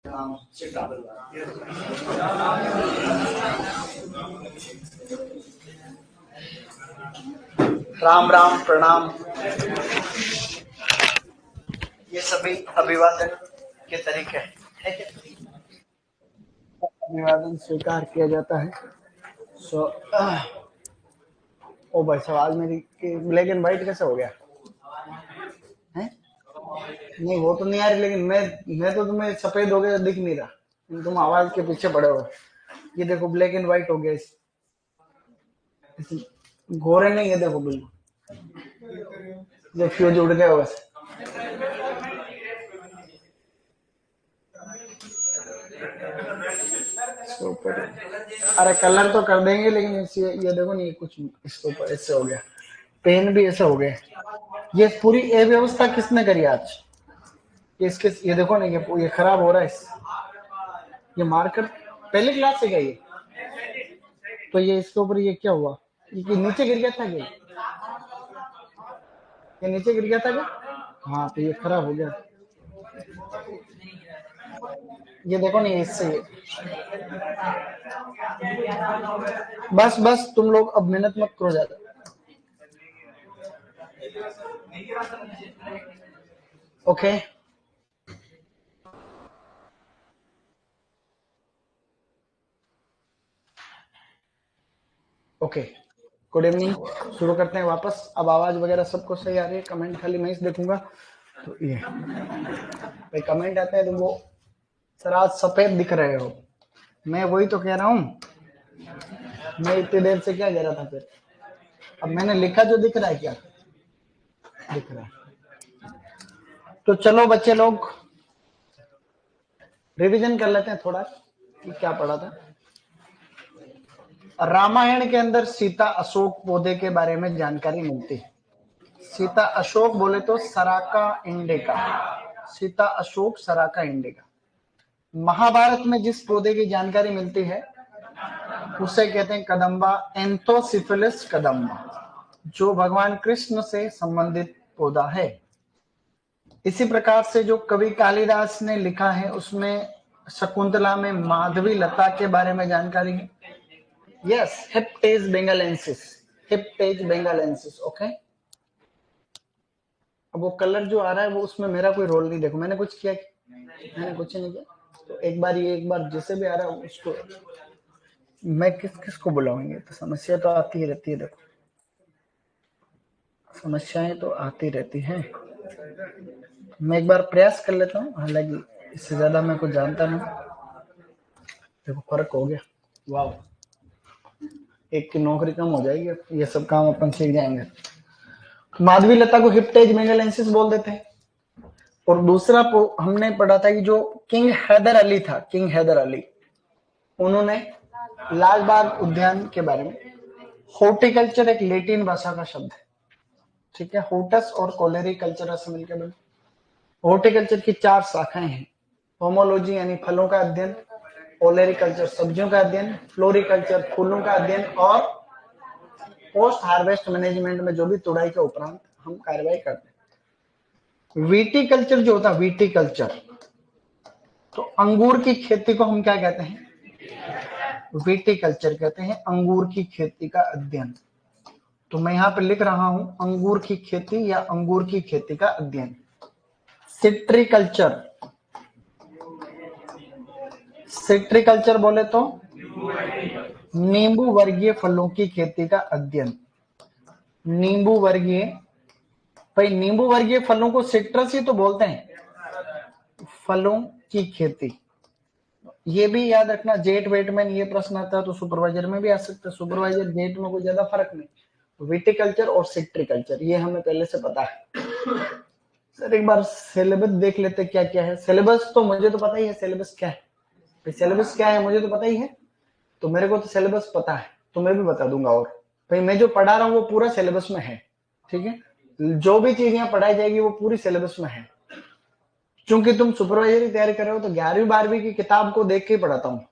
राम राम प्रणाम। ये सभी अभिवादन के तरीके हैं। अभिवादन स्वीकार किया जाता है। ओ भाई सवाल मेरी कि ब्लैक एंड व्हाइट कैसे हो गया है? नहीं वो तो नहीं आ रही, लेकिन मैं तो तुम्हें सफेद हो गया दिख नहीं रहा, तुम आवाज के पीछे पड़े हो। ये देखो ब्लैक एंड व्हाइट हो गया। गोरे नहीं है, देखो बिल्कुल ये फ्यूज उड़ गया होगा। ऊपर अरे कलर तो कर देंगे, लेकिन ये देखो नहीं, कुछ इसके ऊपर ऐसे हो गया, पेन भी ऐसे हो गए। ये पूरी अव्यवस्था किसने करी आज? ये देखो ना, ये खराब हो रहा है। ये मार्कर पहले क्लास से गया ये, तो ये इसके ऊपर ये क्या हुआ? ये नीचे गिर गया था क्या? ये नीचे गिर गया था क्या? हाँ तो ये खराब हो गया। ये देखो नहीं इससे बस बस तुम लोग अब मेहनत मत करो ज्यादा। Okay okay, good evening. शुरू करते हैं वापस। अब आवाज वगैरह सबको सही आ रही है? कमेंट खाली मैं ही देखूंगा। तो ये भाई कमेंट आते हैं तो वो सर आज सफेद दिख रहे हो। मैं वही तो कह रहा हूँ, मैं इतनी देर से क्या कह रहा था फिर? अब मैंने लिखा जो दिख रहा है, क्या दिख रहा है? तो चलो बच्चे लोग रिवीजन कर लेते हैं थोड़ा कि क्या पढ़ा था। रामायण के अंदर सीता अशोक पौधे के बारे में जानकारी मिलती है। सीता अशोक बोले तो सराका इंडिका, सीता अशोक सराका इंडिका। महाभारत में जिस पौधे की जानकारी मिलती है उसे कहते हैं कदम्बा, एंथोसिफिलिस कदम्बा, जो भगवान कृष्ण से संबंधित पौधा है। इसी प्रकार से जो कवि कालिदास ने लिखा है उसमें शकुंतला में माधवी लता के बारे में जानकारी है। Yes, Hiptage benghalensis, Hiptage benghalensis. Okay, अब वो कलर जो आ रहा है वो उसमें मेरा कोई रोल नहीं। देखो मैंने कुछ किया, मैंने कुछ नहीं किया। तो एक बार जैसे भी आ रहा है उसको मैं किसको बुलाऊंगे? तो समस्या तो आती ही रहती है। देखो समस्याएं तो आती रहती हैं। मैं एक बार प्रयास कर लेता हूँ, हालांकि इससे ज्यादा मैं कुछ जानता नहीं। देखो फर्क हो गया, वाह, एक की नौकरी कम हो जाएगी, ये सब काम अपन सीख जाएंगे। माधवी लता को हिप्टेज मेगालेंसिस बोल देते हैं। और दूसरा हमने पढ़ा था कि जो किंग हैदर अली था, किंग हैदर अली, उन्होंने लाल बाग उद्यान के बारे में, हॉर्टिकल्चर एक लैटिन भाषा का शब्द है, ठीक है, होटस और कोलेरी कल्चर से मिलकर बने। हॉर्टिकल्चर की 4 शाखाएं हैं। होमोलॉजी यानी फलों का अध्ययन, ओलेरिकल्चर सब्जियों का अध्ययन, फ्लोरिकल्चर फूलों का अध्ययन, और पोस्ट हार्वेस्ट मैनेजमेंट में जो भी तुड़ाई के उपरांत हम कार्रवाई करते हैं। विटिकल्चर जो होता है, विटिकल्चर, तो अंगूर की खेती को हम क्या कहते हैं? विटिकल्चर कहते हैं, अंगूर की खेती का अध्ययन। तो मैं यहाँ पे लिख रहा हूं अंगूर की खेती या अंगूर की खेती का अध्ययन। सिट्रिकल्चर, सिट्रिकल्चर बोले तो नींबू वर्गीय फलों की खेती का अध्ययन। नींबू वर्गीय, भाई नींबू वर्गीय फलों को सिट्रस ही तो बोलते हैं, फलों की खेती। ये भी याद रखना, जेट वेट में ये प्रश्न आता है तो सुपरवाइजर में भी आ सकता है। सुपरवाइजर जेट में कोई ज्यादा फर्क नहीं। विटिकल्चर और सिट्रिकल्चर ये हमें पहले से पता है। सर एक बार सिलेबस देख लेते क्या क्या है। सिलेबस तो मुझे तो पता ही है, सिलेबस क्या है, सिलेबस क्या है मुझे तो पता ही है। तो मेरे को तो सिलेबस पता है, तो मैं भी बता दूंगा। और भाई मैं जो पढ़ा रहा हूँ वो पूरा सिलेबस में है, ठीक है। जो भी चीज यहाँ पढ़ाई जाएगी वो पूरी सिलेबस में है। क्योंकि तुम सुपरवाइजर की तैयारी कर रहे हो तो 11वीं 12वीं की किताब को देख के पढ़ाता हूँ।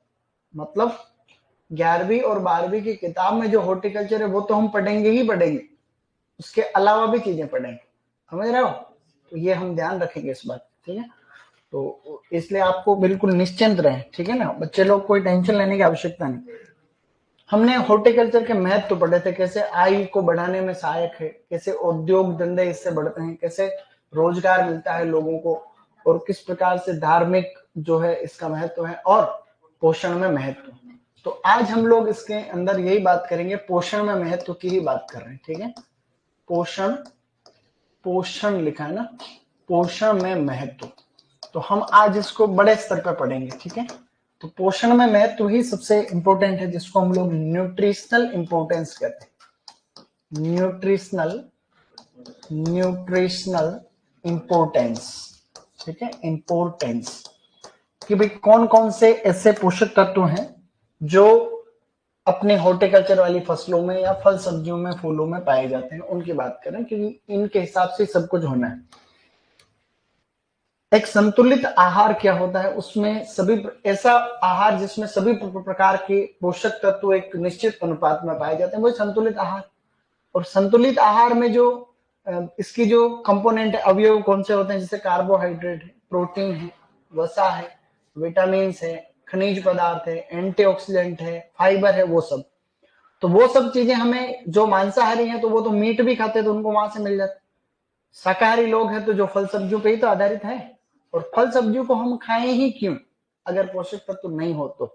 मतलब 11वीं और 12वीं की किताब में जो हॉर्टिकल्चर है वो तो हम पढ़ेंगे ही पढ़ेंगे, उसके अलावा भी चीजें पढ़ेंगे, समझ रहे हो? तो ये हम ध्यान रखेंगे इस बात, ठीक है। तो इसलिए आपको बिल्कुल निश्चिंत रहें, ठीक है ना, बच्चे लोग कोई टेंशन लेने की आवश्यकता नहीं। हमने हॉर्टिकल्चर के महत्व तो पढ़े थे, कैसे आय को बढ़ाने में सहायक है, कैसे उद्योग धंधे इससे बढ़ते हैं, कैसे रोजगार मिलता है लोगों को, और किस प्रकार से धार्मिक जो है इसका महत्व है, और पोषण में महत्व। तो आज हम लोग इसके अंदर यही बात करेंगे, पोषण में महत्व की ही बात कर रहे हैं, ठीक है। पोषण, पोषण लिखा है ना, पोषण में महत्व, तो हम आज इसको बड़े स्तर पर पढ़ेंगे, ठीक है। तो पोषण में महत्व ही सबसे इंपॉर्टेंट है, जिसको हम लोग न्यूट्रिशनल इंपॉर्टेंस कहते हैं। न्यूट्रिशनल, न्यूट्रिशनल इंपॉर्टेंस, ठीक है, इंपॉर्टेंस, कि भाई कौन कौन से ऐसे पोषक तत्व हैं जो अपने हॉर्टिकल्चर वाली फसलों में या फल सब्जियों में, फूलों में पाए जाते हैं, उनकी बात करें, क्योंकि इनके हिसाब से सब कुछ होना है। एक संतुलित आहार क्या होता है, उसमें सभी ऐसा आहार जिसमें सभी प्रकार के पोषक तत्व एक निश्चित अनुपात में पाए जाते हैं, वो संतुलित आहार। और संतुलित आहार में जो इसकी जो कंपोनेंट है, अवयव कौन से होते हैं, जैसे कार्बोहाइड्रेट है, प्रोटीन है, वसा है, विटामिन है, खनिज पदार्थ है, एंटीऑक्सीडेंट है, फाइबर है, वो सब। तो वो सब चीजें हमें, जो मांसाहारी हैं तो वो तो मीट भी खाते हैं तो उनको वहां से मिल जाता है। शाकाहारी लोग हैं तो जो फल सब्जियों पे ही तो आधारित है, और फल सब्जियों को हम खाएं ही क्यों, अगर पोषक तत्व नहीं हो तो।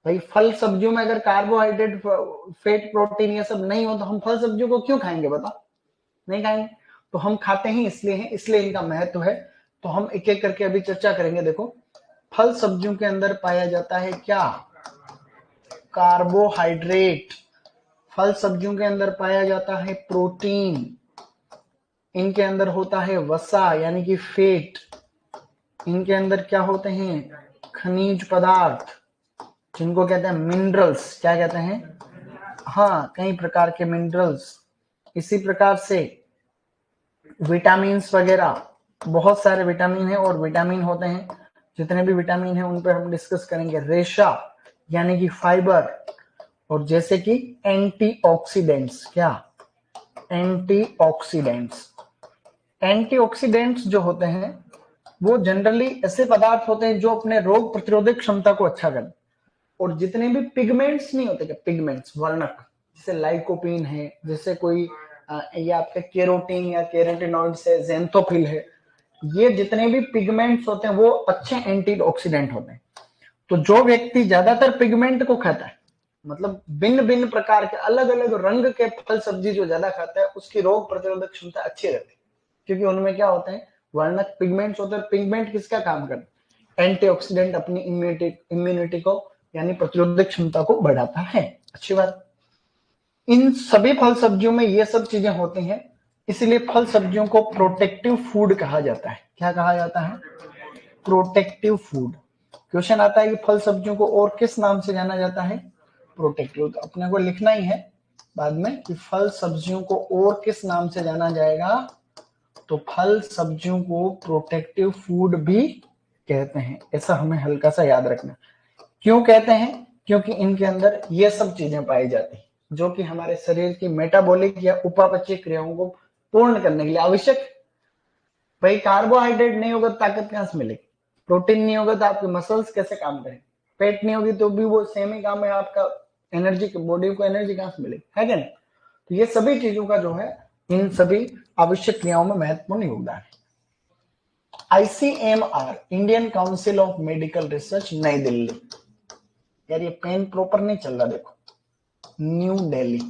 भाई फल सब्जियों में अगर कार्बोहाइड्रेट, फैट, प्रोटीन ये सब नहीं हो तो हम फल सब्जियों को क्यों खाएंगे, बताओ, नहीं खाएंगे। तो हम खाते ही इसलिए हैं, इसलिए इनका महत्व है। तो हम एक एक करके अभी चर्चा करेंगे। देखो, फल सब्जियों के अंदर पाया जाता है क्या, कार्बोहाइड्रेट। फल सब्जियों के अंदर पाया जाता है प्रोटीन। इनके अंदर होता है वसा यानी कि फैट। इनके अंदर क्या होते हैं, खनिज पदार्थ, जिनको कहते हैं मिनरल्स। क्या कहते हैं, हाँ, कई प्रकार के मिनरल्स। इसी प्रकार से विटामिन वगैरह, बहुत सारे विटामिन है, और विटामिन होते हैं, जितने भी विटामिन है उन पर हम डिस्कस करेंगे। रेशा यानी कि फाइबर, और जैसे कि एंटीऑक्सीडेंट्स। क्या, एंटीऑक्सीडेंट्स। एंटीऑक्सीडेंट्स जो होते हैं वो जनरली ऐसे पदार्थ होते हैं जो अपने रोग प्रतिरोधक क्षमता को अच्छा करते हैं। और जितने भी पिगमेंट्स नहीं होते, क्या पिगमेंट्स, वर्णक, जैसे लाइकोपीन है, जैसे कोई ये आपका केरोटीन या केराटिनॉइड्स है, ज़ैंथोफिल है, ये जितने भी पिगमेंट्स होते हैं वो अच्छे एंटीऑक्सीडेंट होते हैं। तो जो व्यक्ति ज्यादातर पिगमेंट को खाता है, मतलब भिन्न भिन्न प्रकार के अलग अलग रंग के फल सब्जी जो ज्यादा खाता है, उसकी रोग प्रतिरोधक क्षमता अच्छी रहती है, क्योंकि उनमें क्या होते हैं, वर्णक पिगमेंट्स होते हैं। पिगमेंट किसका काम करते हैं, एंटीऑक्सीडेंट, अपनी इम्यूनिटी को यानी प्रतिरोधक क्षमता को बढ़ाता है। अच्छी बात। इन सभी फल सब्जियों में ये सब चीजें होती हैं, इसलिए फल सब्जियों को प्रोटेक्टिव फूड कहा जाता है। क्या कहा जाता है, प्रोटेक्टिव फूड। क्वेश्चन आता है कि फल सब्जियों को और किस नाम से जाना जाता है, प्रोटेक्टिव। तो अपने को लिखना ही है बाद में कि फल सब्जियों को और किस नाम से जाना जाएगा। तो फल सब्जियों को प्रोटेक्टिव फूड भी कहते हैं, ऐसा हमें हल्का सा याद रखना। क्यों कहते हैं, क्योंकि इनके अंदर ये सब चीजें पाई जाती हैं जो कि हमारे शरीर की मेटाबॉलिक या उपापचय क्रियाओं को पूर्ण करने के लिए आवश्यक। भाई कार्बोहाइड्रेट नहीं होगा तो ताकत कहां से मिलेगी, प्रोटीन नहीं होगा तो आपके मसल्स कैसे काम करेंगे, फैट नहीं होगी तो भी वो सेम ही काम है आपका, एनर्जी, बॉडी को एनर्जी कहां से मिलेगी, है क्या नहीं। तो ये सभी चीजों का जो है, इन सभी आवश्यक क्रियाओं में महत्वपूर्ण योगदान है। ICMR, Indian council of medical research, नई दिल्ली। यार ये पेन प्रॉपर नहीं चल रहा, देखो, न्यू दिल्ली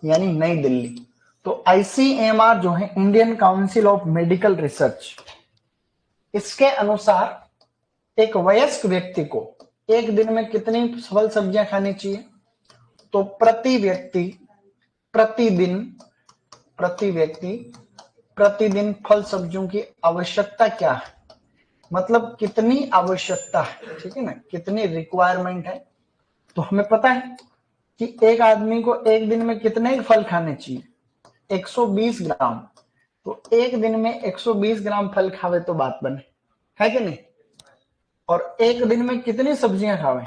यानी नई दिल्ली। तो ICMR जो है, Indian council of medical research, इसके अनुसार एक वयस्क व्यक्ति को एक दिन में कितनी फल सब्जियां खानी चाहिए, तो प्रति व्यक्ति प्रतिदिन फल सब्जियों की आवश्यकता क्या है, मतलब कितनी आवश्यकता है, ठीक है ना, कितनी रिक्वायरमेंट है। तो हमें पता है कि एक आदमी को एक दिन में कितने फल खाने चाहिए, 120 ग्राम। तो एक दिन में 120 ग्राम फल खावे तो बात बने, है कि नहीं। और एक दिन में कितनी सब्जियां खावे,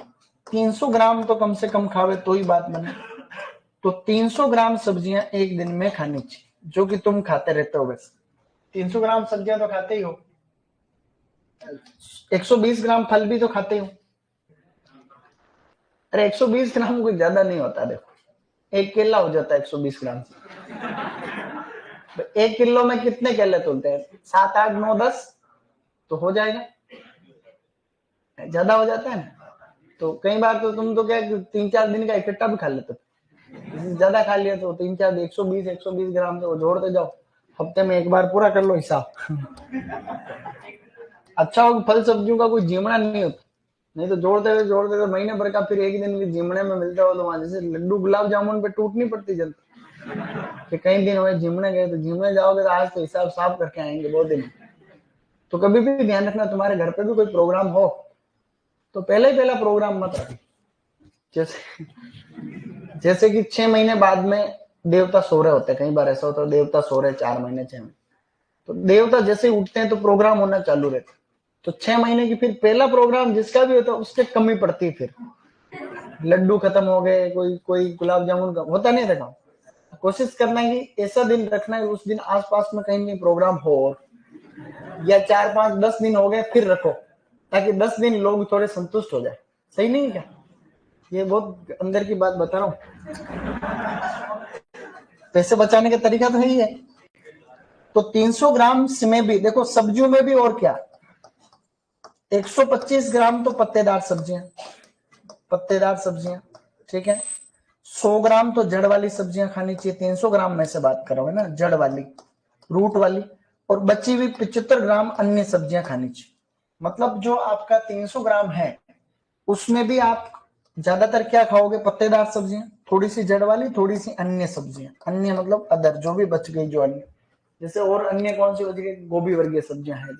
300 ग्राम तो कम से कम खावे तो ही बात बने। तो 300 ग्राम सब्जियां एक दिन में खानी चाहिए, जो कि तुम खाते रहते हो। वैसे 300 ग्राम सब्जियां तो खाते ही हो, 120 ग्राम फल भी तो खाते हो। अरे 120 ग्राम कोई ज्यादा नहीं होता, देखो एक केला हो जाता है 120 ग्राम से। तो 1 किलो में कितने केले तोलते हैं? 7 8 9 10 तो हो जाएगा, ज्यादा हो जाता है ना। तो कई बार तो तुम तो क्या 3 4 दिन का इकट्ठा भी खा लेते हो, ज्यादा खा लिया तो 3 4 120 ग्राम से वो जोड़ते जाओ, हफ्ते में एक बार पूरा कर लो हिसाब। अच्छा हो फल सब्जियों का कोई जीमना नहीं होता, नहीं तो जोड़ते हुए महीने भर का फिर एक दिन भी जीमने में मिलता हो तो वहां जैसे लड्डू गुलाब जामुन पे टूटनी पड़ती जल्दी कि कई दिन हुए जिमने गए, तो जिमने जाओगे तो आज तो हिसाब साफ करके आएंगे बहुत दिन। तो कभी भी ध्यान रखना, तुम्हारे घर पे भी कोई प्रोग्राम हो तो पहला प्रोग्राम मत रखो। जैसे जैसे कि 6 महीने बाद में देवता सो रहे होते हैं, कई बार ऐसा होता है देवता सो रहे 4 महीने 6 महीने, तो देवता जैसे उठते हैं तो प्रोग्राम होना चालू रहता है। तो 6 महीने की फिर पहला प्रोग्राम जिसका भी होता है उसके कमी पड़ती है, फिर लड्डू खत्म हो गए, कोई कोई गुलाब जामुन का होता नहीं था। कोशिश करना है कि ऐसा दिन रखना है उस दिन आसपास में कहीं नहीं प्रोग्राम हो, या 4 5 10 दिन हो गए फिर रखो, ताकि 10 दिन लोग थोड़े संतुष्ट हो जाए। सही नहीं है क्या? ये बहुत अंदर की बात बता रहा हूँ। पैसे बचाने का तरीका तो यही है। तो 300 ग्राम में भी देखो, सब्जियों में भी और क्या, 125 ग्राम तो पत्तेदार सब्जियां, ठीक है। 100 ग्राम तो जड़ वाली सब्जियां खानी चाहिए, 300 ग्राम में से बात कर रहा हूं ना, जड़ वाली रूट वाली, और बची हुई 75 ग्राम अन्य सब्जियां खानी चाहिए। मतलब जो आपका 300 ग्राम है उसमें भी आप ज्यादातर क्या खाओगे? पत्तेदार सब्जियां, थोड़ी सी जड़ वाली, थोड़ी सी अन्य सब्जियां, अन्य मतलब अदर, जो भी बच गई जो अन्य, जैसे और अन्य कौन सी बच गई? गोभी वर्गीय सब्जियां हैं,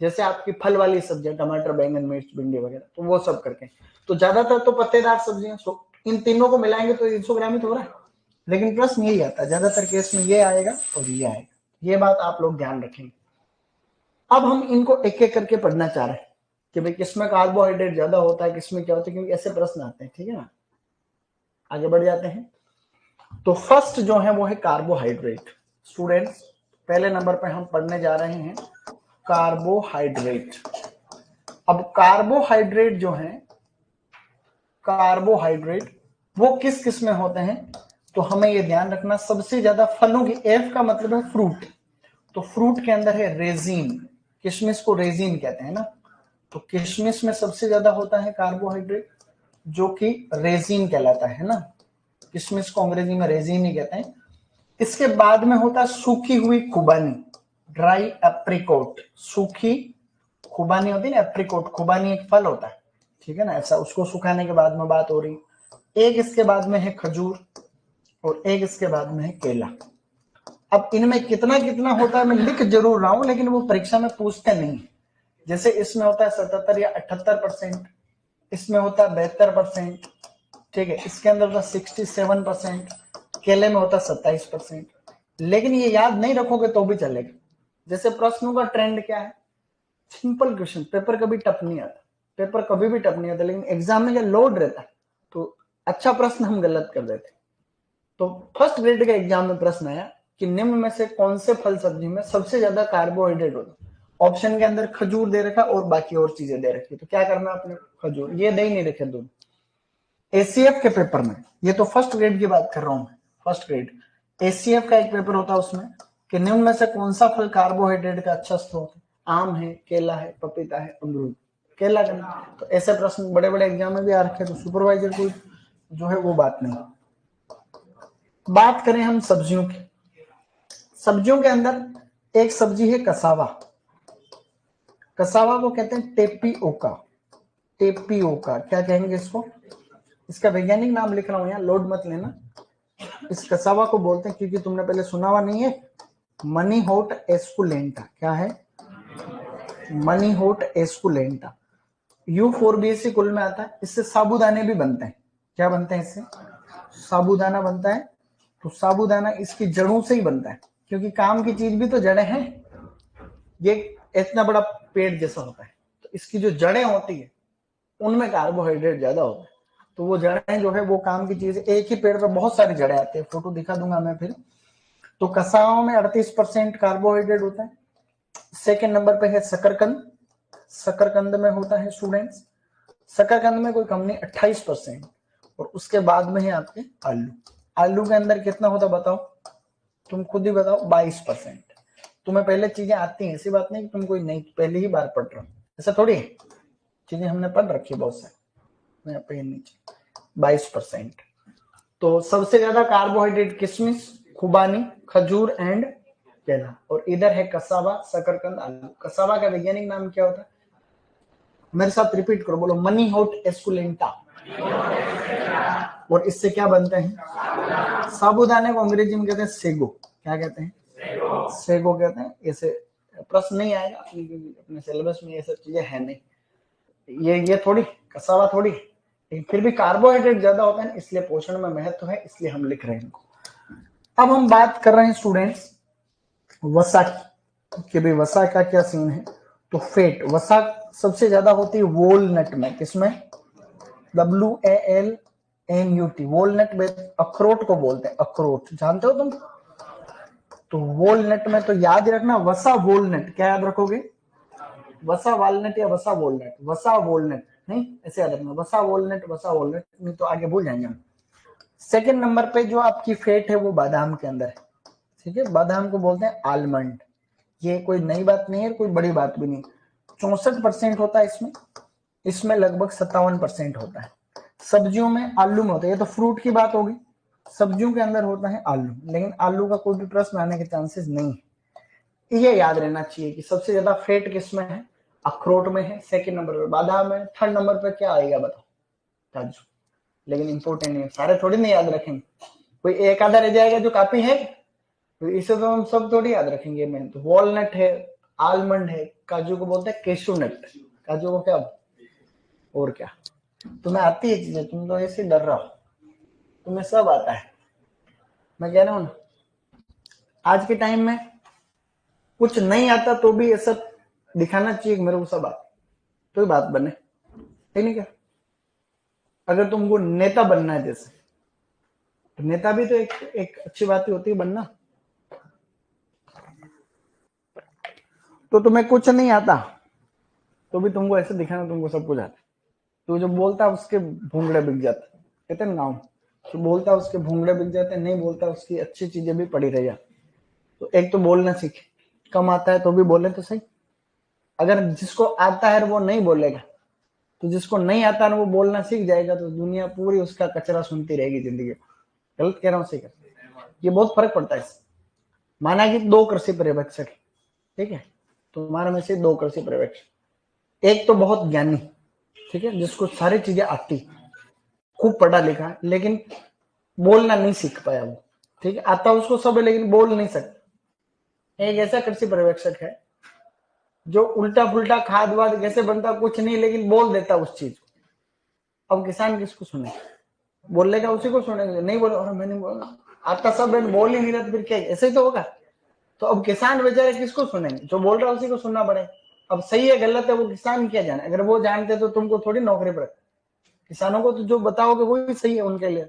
जैसे आपकी फल वाली सब्जियां, टमाटर बैंगन मिर्च भिंडी वगैरह, तो वो सब करके। तो ज्यादातर तो पत्तेदार सब्जियां, इन तीनों को मिलाएंगे तो 300 ग्राम ही तो हो रहा है। लेकिन प्रश्न यही आता है ज्यादातर केस में, ये आएगा और ये आएगा, ये बात आप लोग ध्यान रखेंगे। अब हम इनको एक एक करके पढ़ना चाह रहे हैं कि भाई किसमें कार्बोहाइड्रेट ज्यादा होता है, किसमें क्या होता है, क्योंकि ऐसे प्रश्न आते हैं, ठीक है ना। आगे बढ़ जाते हैं। तो फर्स्ट जो है वो है कार्बोहाइड्रेट। स्टूडेंट्स, पहले नंबर पे हम पढ़ने जा रहे हैं कार्बोहाइड्रेट। अब कार्बोहाइड्रेट जो है, कार्बोहाइड्रेट वो किस किस में होते हैं? तो हमें ये ध्यान रखना, सबसे ज्यादा फलों की, एफ का मतलब है फ्रूट, तो फ्रूट के अंदर है रेजिन, किशमिश को रेजिन कहते हैं ना, तो किशमिश में सबसे ज्यादा होता है कार्बोहाइड्रेट, जो कि रेजिन कहलाता है ना, किशमिश को अंग्रेजी में रेजिन ही कहते हैं। इसके बाद में होता है सूखी हुई खुबानी, ड्राई एप्रिकोट, सूखी खुबानी होती है ना, एप्रिकोट, खुबानी एक फल होता है, ठीक है ना, ऐसा उसको सुखाने के बाद में बात हो रही। एक इसके बाद में है खजूर, और एक इसके बाद में है केला। अब इनमें कितना कितना होता है मैं लिख जरूर रहा हूं, लेकिन वो परीक्षा में पूछते नहीं। जैसे इसमें होता है 77 या 78%, इसमें होता है 72%, ठीक है, इसके अंदर होता है 67%, केले में होता है 27%। लेकिन ये याद नहीं रखोगे तो भी चलेगा। जैसे प्रश्नों का ट्रेंड क्या है? सिंपल क्वेश्चन, पेपर कभी टफ नहीं आता, पेपर कभी भी टफ नहीं आता, लेकिन एग्जाम में जब लोड रहता है तो अच्छा प्रश्न हम गलत कर देते। तो फर्स्ट ग्रेड के एग्जाम में प्रश्न आया कि निम्न में से कौन से फल सब्जी में सबसे ज्यादा कार्बोहाइड्रेट होता है? ऑप्शन के अंदर खजूर दे रखा और बाकी और चीजें दे रखी, तो क्या करना आपने? खजूर, ये दे ही नहीं रखे दोनों। एसीएफ के पेपर में, ये तो फर्स्ट ग्रेड की बात कर रहा हूं मैं, फर्स्ट ग्रेड एसीएफ का एक पेपर होता है उसमें कि निम्न में से कौन सा फल कार्बोहाइड्रेट का अच्छा स्रोत है? आम है, केला है, पपीता है, अमरूद। केला करना। तो ऐसे प्रश्न बड़े बड़े एग्जाम में भी आ रखे, तो सुपरवाइजर को जो है वो बात नहीं। बात करें हम सब्जियों की, सब्जियों के अंदर एक सब्जी है कसावा, कसावा को कहते हैं टेपिओका, टेपिओका क्या कहेंगे इसको? इसका वैज्ञानिक नाम लिख रहा हूं यहाँ, लोड मत लेना। इस कसावा को बोलते हैं, क्योंकि तुमने पहले सुना हुआ नहीं है, मनी होट एस्कुलेंटा। क्या है? मनी होट एस्कुलेंटा। U4BC कुल में आता है। इससे साबूदाने भी बनते हैं। क्या बनते हैं इससे? साबूदाना बनता है। तो साबूदाना इसकी जड़ों से ही बनता है, क्योंकि काम की चीज भी तो जड़ें हैं। ये इतना बड़ा पेड़ जैसा होता है, तो इसकी जो जड़ें होती है उनमें कार्बोहाइड्रेट ज्यादा होता है। तो वो जड़ें जो है वो काम की चीज, एक ही पेड़ पर बहुत सारी जड़ें आती है, फोटो दिखा दूंगा मैं फिर। तो कसाओं में 38% कार्बोहाइड्रेट होता है। सेकेंड नंबर पे है शकरकंद, शकरकंद में होता है स्टूडेंट्स, शकरकंद में कोई कम नहीं 28%, और उसके बाद में है आपके आलू। आलू के अंदर कितना होता बताओ, तुम खुद ही बताओ, 22%। तुम्हें पहले चीजें आती हैं, ऐसी बात नहीं कि तुम कोई नहीं पहली ही बार पढ़ रहे हो, ऐसा थोड़ी है, चीजें हमने पढ़ रखी बहुत सारी। यहाँ पे नीचे 22%। तो सबसे ज्यादा कार्बोहाइड्रेट किशमिश, खुबानी, खजूर एंड केला, और इधर है कसावा, शकरकंद, आलू। कसावा का वैज्ञानिक नाम क्या होता है, मेरे साथ रिपीट करो, बोलो, मनी होट एस्कुलेंटा। और इससे क्या बनते हैं, साबूदाने को अंग्रेजी में कहते हैं सेगो। क्या कहते हैं, सेगो कहते हैं। ऐसे प्रश्न नहीं आएगा अपने सिलेबस में, ये सब चीजें है नहीं, ये थोड़ी कसावा थोड़ी, लेकिन फिर भी कार्बोहाइड्रेट ज्यादा होता है, इसलिए पोषण में महत्व है, इसलिए हम लिख रहे हैं इनको। अब हम बात कर रहे हैं स्टूडेंट्स वसा की, कि भाई वसा का क्या सीन है। तो फेट, वसा सबसे ज्यादा होती है वॉलनट में, किसमें, WALNUT, वॉलनट में, अखरोट को बोलते हैं, अखरोट जानते हो तुम। तो वॉलनट में, तो याद रखना वसा वॉलनट, क्या याद रखोगे, वसा वालनट या वसा वॉलनट, वसा वॉलनट नहीं, ऐसे याद रखना, वसा वॉलनट, वसा वॉलनट, नहीं तो आगे भूल जाएंगे हम। सेकेंड नंबर पे जो आपकी फैट है वो बादाम के अंदर है, ठीक है, बादाम को बोलते हैं आलमंड। ये कोई नई बात नहीं है, कोई बड़ी बात भी नहीं, 64% होता है इसमें, इसमें लगभग 57% होता है। सब्जियों में, आलू में होता है, ये तो फ्रूट की बात होगी, सब्जियों के अंदर होता है आलू, लेकिन आलू का कोई भी प्रश्न आने के चांसेस नहीं है। ये याद रहना चाहिए कि सबसे ज्यादा फैट किसमें है, अखरोट में है, सेकंड नंबर पर बादाम है, थर्ड नंबर पर क्या आएगा बताओ, काजू। लेकिन इंपॉर्टेंट है, सारे थोड़ी नहीं याद रखेंगे, कोई एक आधा रह जाएगा जो काफी है, तो इसे तो हम सब थोड़ी याद रखेंगे। मैं तो वॉलनट है, आलमंड है, काजू को बोलते हैं केशू नट, काजू को क्या, और क्या, तुम्हें आती है चीजें, तुम तो ऐसे डर रहा हो, तुम्हें सब आता है। मैं कह रहा हूं ना, आज के टाइम में कुछ नहीं आता तो भी ये सब दिखाना चाहिए कि मेरे को सब आता, तो ही बात बने, ठीक नहीं क्या। अगर तुमको नेता बनना है जैसे, तो नेता भी तो एक अच्छी बात ही होती है बनना। तो तुम्हें कुछ नहीं आता तो भी तुमको ऐसे दिखाना तुमको सब कुछ आता। तो जो बोलता उसके भूंगड़े बिक जाते, कहते हैं गाँव, तो बोलता उसके भूंगड़े बिक जाते, नहीं बोलता उसकी अच्छी चीजें भी पड़ी रह जाती। तो एक तो बोलना सीखे, कम आता है तो भी बोले तो सही। अगर जिसको आता है वो नहीं बोलेगा, तो जिसको नहीं आता है वो बोलना सीख जाएगा, तो दुनिया पूरी उसका कचरा सुनती रहेगी जिंदगी। गलत कह रहा हूँ, सही कर, ये बहुत फर्क पड़ता है। माना कि 2 कृषि पर्यवेक्षक, ठीक है, तुम्हारे में से 2 कृषि पर्यवेक्षक, एक तो बहुत ज्ञानी, ठीक है, जिसको सारी चीजें आती, खूब पढ़ा लिखा, लेकिन बोलना नहीं सीख पाया वो, ठीक है, आता उसको सब है लेकिन बोल नहीं सकता। एक ऐसा कृषि पर्यवेक्षक है जो उल्टा पुल्टा खाद वाद कैसे बनता कुछ नहीं, लेकिन बोल देता उस चीज को। अब किसान किसको सुने, बोलेगा उसी को सुनेंगे, नहीं बोले और मैंने बोला आता सब है, बोल ही नहीं रहा, फिर क्या, ऐसे ही तो होगा। तो अब किसान बेचारे किसको सुनेंगे, जो बोल रहा है उसी को सुनना पड़ेगा। अब सही है गलत है वो किसान क्या जाने, अगर वो जानते तो तुमको थोड़ी नौकरी पर, किसानों को तो जो बताओगे वो भी सही है उनके लिए।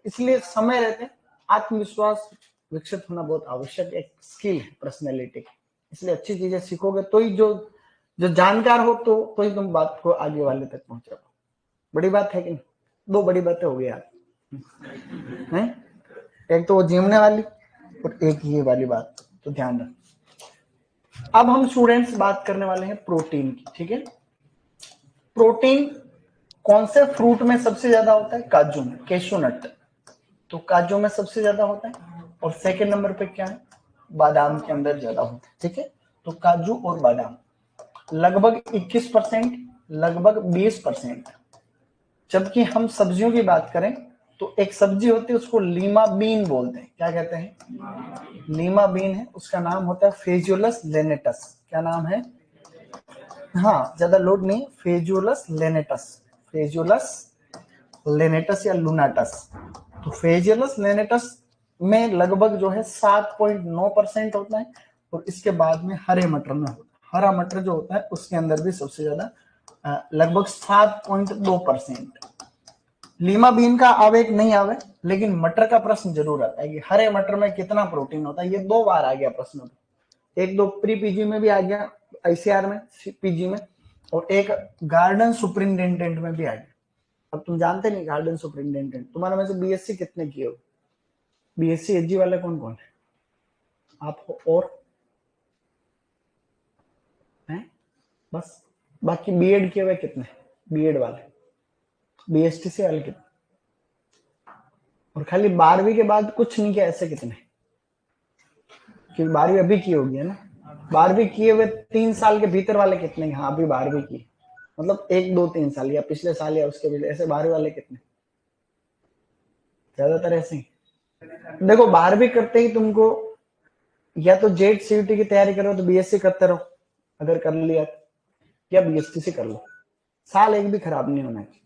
इसलिए समय रहते आत्मविश्वास विकसित होना बहुत आवश्यक, एक स्किल है पर्सनैलिटी की। इसलिए अच्छी चीजें सीखोगे तो ही जो जानकार हो तो ही तुम बात को आगे वाले तक पहुंचाओ। बड़ी बात है कि नहीं, 2 बड़ी बातें हो गई यार, हैं, एक तो वो जीवने वाली और एक ये वाली बात, तो ध्यान रख। अब हम स्टूडेंट्स बात करने वाले हैं प्रोटीन की, ठीक है। प्रोटीन कौन से फ्रूट में सबसे ज्यादा होता है, काजू में, केशू नट, तो काजू में सबसे ज्यादा होता है। और सेकंड नंबर पे क्या है, बादाम के अंदर ज्यादा होता है, ठीक है। तो काजू और बादाम लगभग 21%, लगभग 20%। जबकि हम सब्जियों की बात करें तो एक सब्जी होती है उसको लीमा बीन बोलते हैं, क्या कहते हैं, लीमा बीन है, उसका नाम होता है फेजुलस लेनेटस। क्या नाम है, हाँ ज्यादा लोड नहीं, फेजुलस लेनेटस, फेजुलस लेनेटस या लुनाटस। तो फेजुलस लेनेटस में लगभग जो है 7.9% होता है, और इसके बाद में हरे मटर में होता है, हरा मटर जो होता है उसके अंदर भी सबसे ज्यादा लगभग 7.2%। लीमा बीन का आवे नहीं आवे, लेकिन मटर का प्रश्न जरूर आता है कि हरे मटर में कितना प्रोटीन होता है। ये 2 बार आ गया प्रश्न, एक 2 प्री पीजी में भी आ गया, आईसीआर में, पीजी में, और एक गार्डन सुपरिंटेंडेंट में भी आ गया। अब तुम जानते नहीं गार्डन सुपरिंटेंडेंट, तुम्हारे में से बीएससी कितने किए हो? बीएससी एजी वाले कौन कौन है? आप हो और हैं बस, बाकी बीएड किए हुए कितने? बीएड वाले, बीएसटीसी वाले कितने? और खाली 12वीं के बाद कुछ नहीं किया ऐसे कितने? क्योंकि 12वीं अभी की होगी है ना। 12वीं किए हुए 3 साल के भीतर वाले कितने? हाँ अभी 12वीं की, मतलब 1 2 3 साल या पिछले साल या उसके पहले, ऐसे 12वीं वाले कितने? ज्यादातर ऐसे ही। देखो 12वीं करते ही तुमको या तो जेट सीयूटी की तैयारी करो तो बीएससी करते रहो अगर कर लिया, या बीएसटीसी कर लो, साल एक भी खराब नहीं होना चाहिए।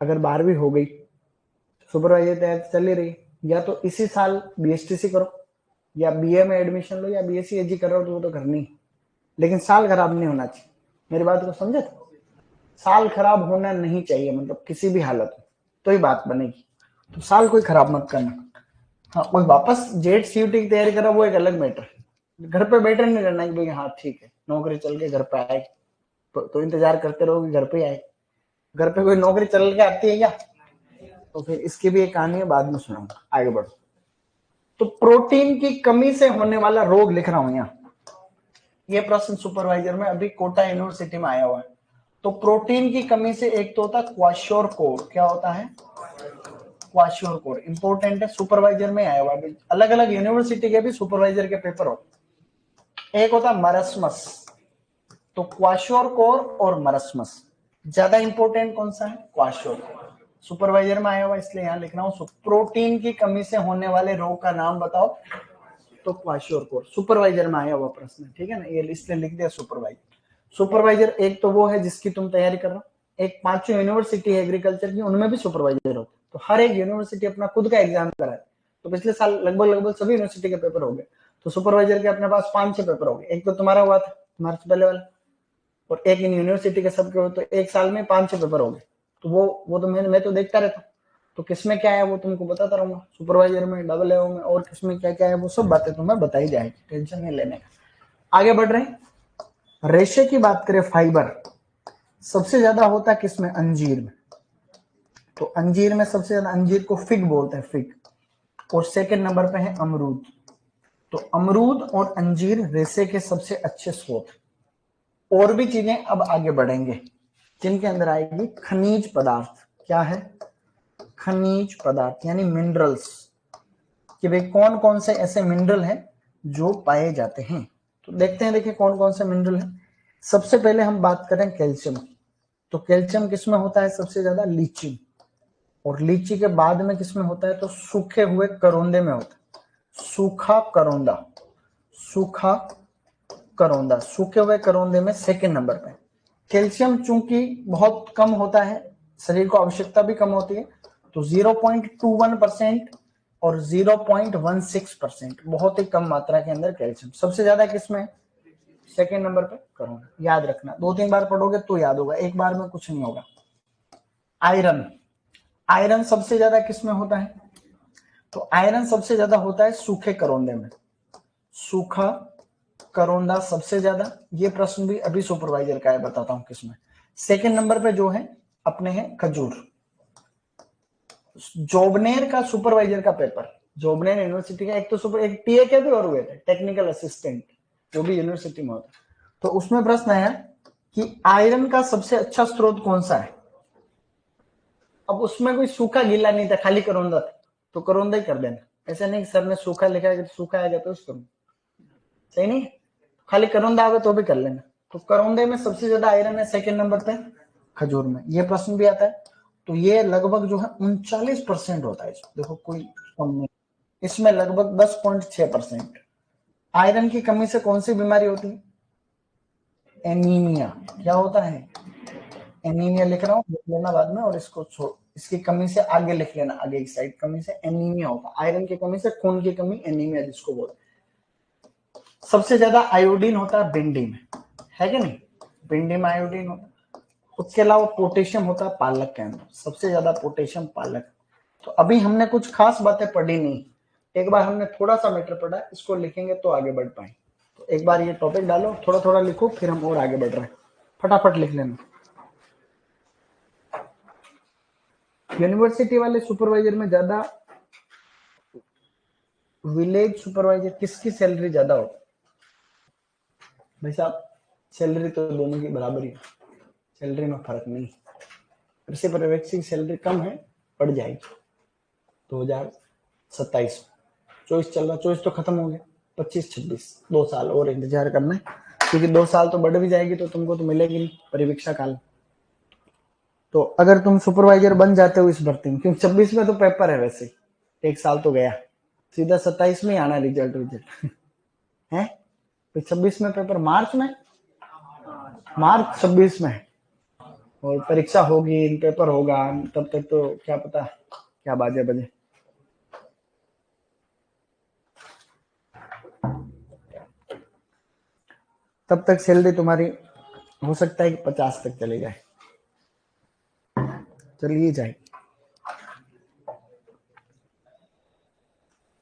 अगर 12वीं हो गई सुपरवाइजर तैयारी चल ही रही, या तो इसी साल बीएसटीसी करो या बीए में एडमिशन लो, या बीएससी एजी कर रहे हो तो वो तो करनी, लेकिन साल खराब नहीं होना चाहिए। मेरी बात को समझे? साल खराब होना नहीं चाहिए, मतलब किसी भी हालत में तो ही बात बनेगी। तो साल कोई खराब मत करना। हाँ कोई वापस जेट सीयूटी की तैयारी कर रहा है वो एक अलग मैटर, घर पे बैठे नहीं रहना कि भाई हाँ ठीक है नौकरी चल के घर पे आए तो इंतजार करते रहो कि घर पे आए। घर पे कोई नौकरी चल के आती है क्या? तो फिर इसकी भी एक कहानी है, बाद में सुनाऊंगा, आगे बढ़ो। तो प्रोटीन की कमी से होने वाला रोग लिख रहा हूं यहाँ, ये प्रश्न सुपरवाइजर में अभी कोटा यूनिवर्सिटी में आया हुआ है। तो प्रोटीन की कमी से एक तो होता है क्वाशोरकोर, क्या होता है? क्वाशोरकोर इंपॉर्टेंट है, सुपरवाइजर में आया हुआ है। अलग अलग यूनिवर्सिटी के भी सुपरवाइजर के पेपर होते। एक होता है मरस्मस, तो क्वाशोरकोर और मरस्मस, ज्यादा इंपॉर्टेंट कौन सा है? क्वाशोरकोर। सुपरवाइजर में आया हुआ इसलिए यहां लिख रहा हूं, प्रोटीन की कमी से होने वाले रोग का नाम बताओ, तो क्वाशोरकोर सुपरवाइजर में आया हुआ प्रश्न, ठीक है ना, ये इसलिए लिख दिया सुपरवाइजर। सुपरवाइजर एक तो वो है जिसकी तुम तैयारी कर रहे हो, एक 5 यूनिवर्सिटी है एग्रीकल्चर की, उनमें भी सुपरवाइजर होते, तो हर एक यूनिवर्सिटी अपना खुद का एग्जाम कराए। तो पिछले साल लगभग सभी यूनिवर्सिटी के पेपर हो गए, तो सुपरवाइजर के अपने पास 5-6 पेपर हो गए। एक तो तुम्हारा हुआ था मार्च पहले वाला, और एक इन यूनिवर्सिटी के सबके हो, तो एक साल में 5-6 पेपर हो गए। तो वो तो मैं तो देखता रहता हूँ, तो किसमें क्या है वो तुमको बताता रहूंगा, सुपरवाइजर में, डबल एओ में, और किसमें क्या क्या है वो सब बातें तुम्हें बताई जाएगी, टेंशन नहीं लेने का। आगे बढ़ रहे हैं, रेशे की बात करें, फाइबर सबसे ज्यादा होता है किसमें? अंजीर में। तो अंजीर में सबसे ज्यादा, अंजीर को फिग बोलते हैं, फिग, और सेकंड नंबर पे है अमरूद। तो अमरूद और अंजीर रेशे के सबसे अच्छे स्रोत। और भी चीजें अब आगे बढ़ेंगे जिनके अंदर आएगी खनिज पदार्थ। क्या है? खनिज पदार्थ यानी मिनरल्स, कि भाई कौन कौन से ऐसे मिनरल हैं जो पाए जाते हैं। तो देखते हैं, देखिए कौन कौन से मिनरल हैं। सबसे पहले हम बात करें कैल्शियम की, तो कैल्शियम किसमें होता है सबसे ज्यादा? लीची, और लीची के बाद में किसमें होता है? तो सूखे हुए करोंदे में होता है, सूखा करोंदा, सूखा करोंदा, सूखे हुए करोंदे में सेकंड नंबर पे। कैल्शियम चूंकि बहुत कम होता है, शरीर को आवश्यकता भी कम होती है, तो 0.21% और 0.16%, बहुत ही कम मात्रा के अंदर कैल्शियम। सबसे ज्यादा किसमें? सेकंड नंबर पे करोंदा। याद रखना, 2-3 बार पढ़ोगे तो याद होगा, एक बार में कुछ नहीं होगा। आयरन, आयरन सबसे ज्यादा किसमें होता है? तो आयरन सबसे ज्यादा होता है सूखे करोंदे में, सूखा करोंदा सबसे ज्यादा। ये प्रश्न भी अभी सुपरवाइजर का है, बताता हूं किसमें। सेकंड नंबर पे जो है अपने है खजूर। जोबनेर का सुपरवाइजर का पेपर, जोबनेर यूनिवर्सिटी का, एक तो सुपर, एक टीए के भी और हुए थे, टेक्निकल असिस्टेंट, जो भी यूनिवर्सिटी में होता। तो उसमें प्रश्न आया कि आयरन का सबसे अच्छा स्रोत कौन सा है। अब उसमें कोई सूखा गीला नहीं था, खाली करोंदा था, तो करोंदा ही कर देना। ऐसा नहीं कि सर ने सूखा लिखा है, सूखा आएगा तो उसको सही नहीं, खाली करोंदा आवे तो भी कर लेना। तो करोंदे में सबसे ज्यादा आयरन है, सेकंड नंबर पे खजूर में। ये प्रश्न भी आता है, तो ये लगभग जो है 39% होता है। देखो कोई कम नहीं, इसमें लगभग 10.6%। आयरन की कमी से कौन सी बीमारी होती है? एनीमिया। क्या होता है? एनीमिया लिख रहा हूँ, लिख लेना बाद में, और इसको छोड़, इसकी कमी से आगे लिख लेना, आगे की साइड, कमी से एनीमिया होता है। आयरन की कमी से खून की कमी, एनीमिया जिसको बोलते हैं। सबसे ज्यादा आयोडीन होता है भिंडी में, है कि नहीं? भिंडी में आयोडीन होता है। उसके अलावा पोटेशियम होता है पालक के अंदर, सबसे ज्यादा पोटेशियम पालक। तो अभी हमने कुछ खास बातें पढ़ी नहीं, एक बार हमने थोड़ा सा मैटर पढ़ा, इसको लिखेंगे तो आगे बढ़ पाए। तो एक बार ये टॉपिक डालो, थोड़ा थोड़ा लिखो, फिर हम और आगे बढ़ रहे हैं। फटाफट लिख लेना। यूनिवर्सिटी वाले सुपरवाइजर में ज्यादा विलेज सुपरवाइजर किसकी सैलरी ज्यादा हो? भाई साहब सैलरी तो दोनों की बराबर ही है, सैलरी में फर्क नहीं। कृषि पर्यवेक्षक की सैलरी कम है, बढ़ जाएगी 2027। 24 चल रहा, 24 तो खत्म हो गया, 25-26 2 साल और इंतजार करना है, क्योंकि 2 साल तो बढ़ भी जाएगी तो तुमको तो मिलेगी नहीं परिवीक्षा काल। तो अगर तुम सुपरवाइजर बन जाते हो इस भर्ती में, क्योंकि 26 में तो पेपर है, वैसे 1 साल तो गया, सीधा 27 में ही आना रिजल्ट है। तो 26 में पेपर, मार्च 26 में है, और परीक्षा होगी, पेपर होगा, तब तक तो क्या पता क्या बाजे बजे। तब तक सैलरी तुम्हारी हो सकता है कि 50 तक चली जाए, चलिए जाए।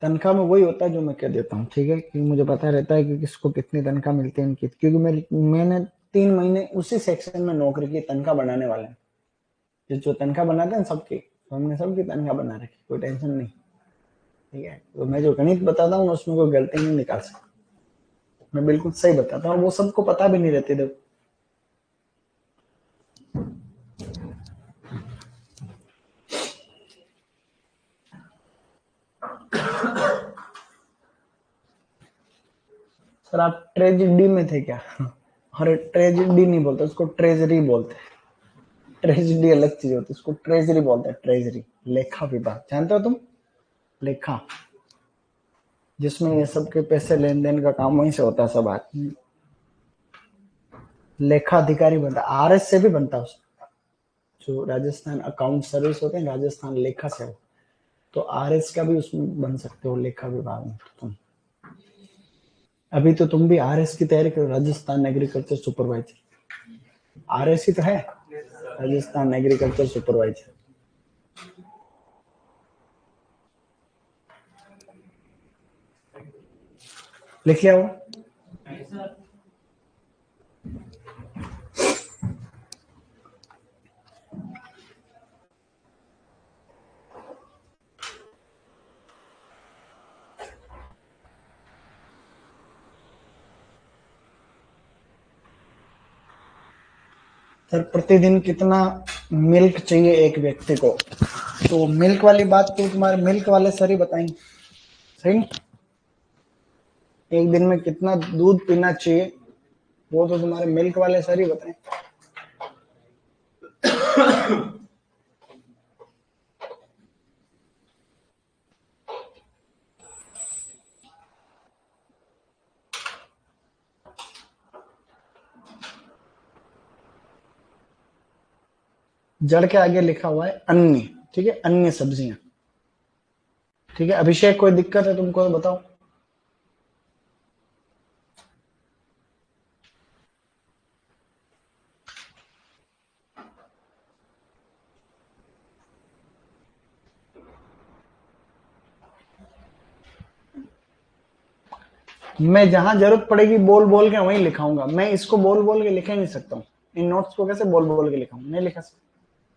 तनख्वाह में वही होता है जो मैं कह देता हूँ, ठीक है, कि मुझे पता रहता है कि किसको कितनी तनख्वाह मिलती है इनकी, क्योंकि मैंने 3 महीने उसी सेक्शन में नौकरी की, तनख्वाह बनाने वाले हैं। जो तनख्वाह बनाते हैं सबकी, तो हमने सबकी तनख्वाह बना रखी, कोई टेंशन नहीं, ठीक है। तो मैं जो गणित बताता हूँ उसमें कोई गलती नहीं निकाल सकता, मैं बिल्कुल सही बताता हूँ, वो सबको पता भी नहीं रहती। देखो सर, आप ट्रेजिडी में थे क्या? अरे ट्रेजिडी नहीं बोलते उसको, ट्रेजरी बोलते हैं। ट्रेजिडी अलग चीज होती है, उसको ट्रेजरी बोलते हैं, ट्रेजरी। लेखा विभाग जानते हो तुम? लेखा, जिसमें ये सबके पैसे लेन देन का काम वहीं से होता है, सब आदमी लेखा अधिकारी बनता है, आरएस से भी बनता है उसका। जो राजस्थान अकाउंट सर्विस होते हैं, राजस्थान लेखा से, तो आरएस का भी उसमें बन सकते हो, लेखा विभाग में। तो तुम अभी तो तुम भी आरएस की तैयारी करो, राजस्थान एग्रीकल्चर सुपरवाइजर, आरएस ही तो है, राजस्थान एग्रीकल्चर सुपरवाइजर। लिख लिया वो? सर प्रतिदिन कितना मिल्क चाहिए एक व्यक्ति को? तो मिल्क वाली बात तो तुम्हारे मिल्क वाले सर ही बताएंगे, सही। एक दिन में कितना दूध पीना चाहिए वो तो तुम्हारे मिल्क वाले सर ही बताएं। जड़ के आगे लिखा हुआ है अन्य, ठीक है, अन्य सब्जियां, ठीक है। अभिषेक कोई दिक्कत है तुमको तो बताओ। मैं जहां जरूरत पड़ेगी बोल बोल के वहीं लिखाऊंगा, मैं इसको बोल बोल के लिख ही नहीं सकता हूँ, इन नोट्स को कैसे बोल बोल के लिखाऊं, नहीं लिखा सकता।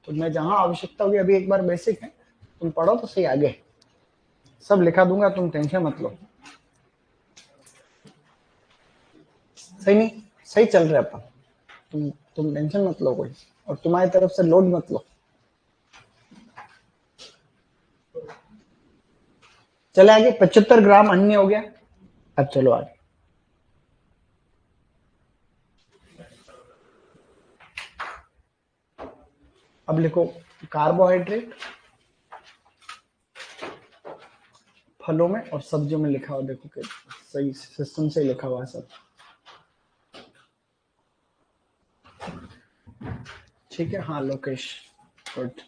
तो मैं जहां आवश्यकता होगी, अभी एक बार बेसिक है, तुम पढ़ो तो सही, आगे सब लिखा दूंगा, तुम टेंशन मत लो। सही नहीं, सही चल रहा है अपन, तुम टेंशन मत लो कोई, और तुम्हारी तरफ से लोड मत लो। चले आगे, 75 ग्राम अन्य हो गया। अब चलो आगे, अब लिखो कार्बोहाइड्रेट, फलों में और सब्जियों में लिखा हुआ, देखो कि सही सिस्टम से लिखा हुआ है सब, ठीक है। हाँ लोकेश, गुड।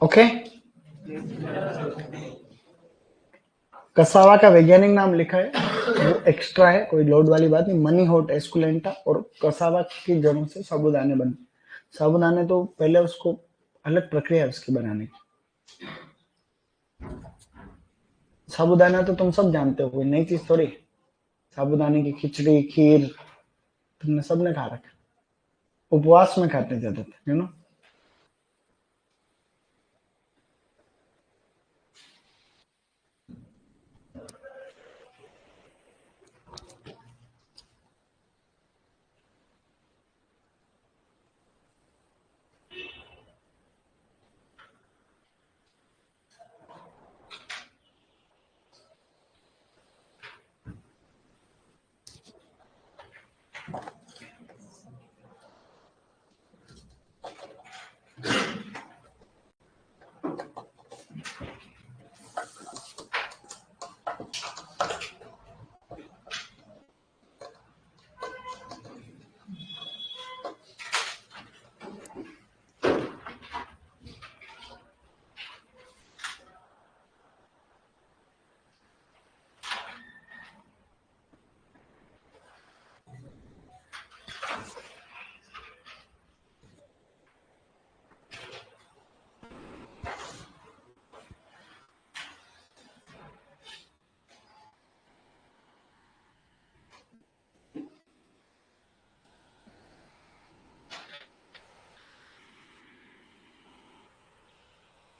ओके। कसावा का वैज्ञानिक नाम लिखा है, वो एक्स्ट्रा है, कोई लोड वाली बात नहीं। मनी होट एस्कुलेंटा, और कसावा की जड़ों से साबूदाने बने। साबूदाने तो पहले उसको अलग प्रक्रिया है उसकी बनाने की। साबूदाना तो तुम सब जानते हो, कोई नई चीज थोड़ी। साबूदाने की खिचड़ी, खीर, तुमने सबने खा रखा। उपवास में खाते हैं ज्यादातर, यू नो।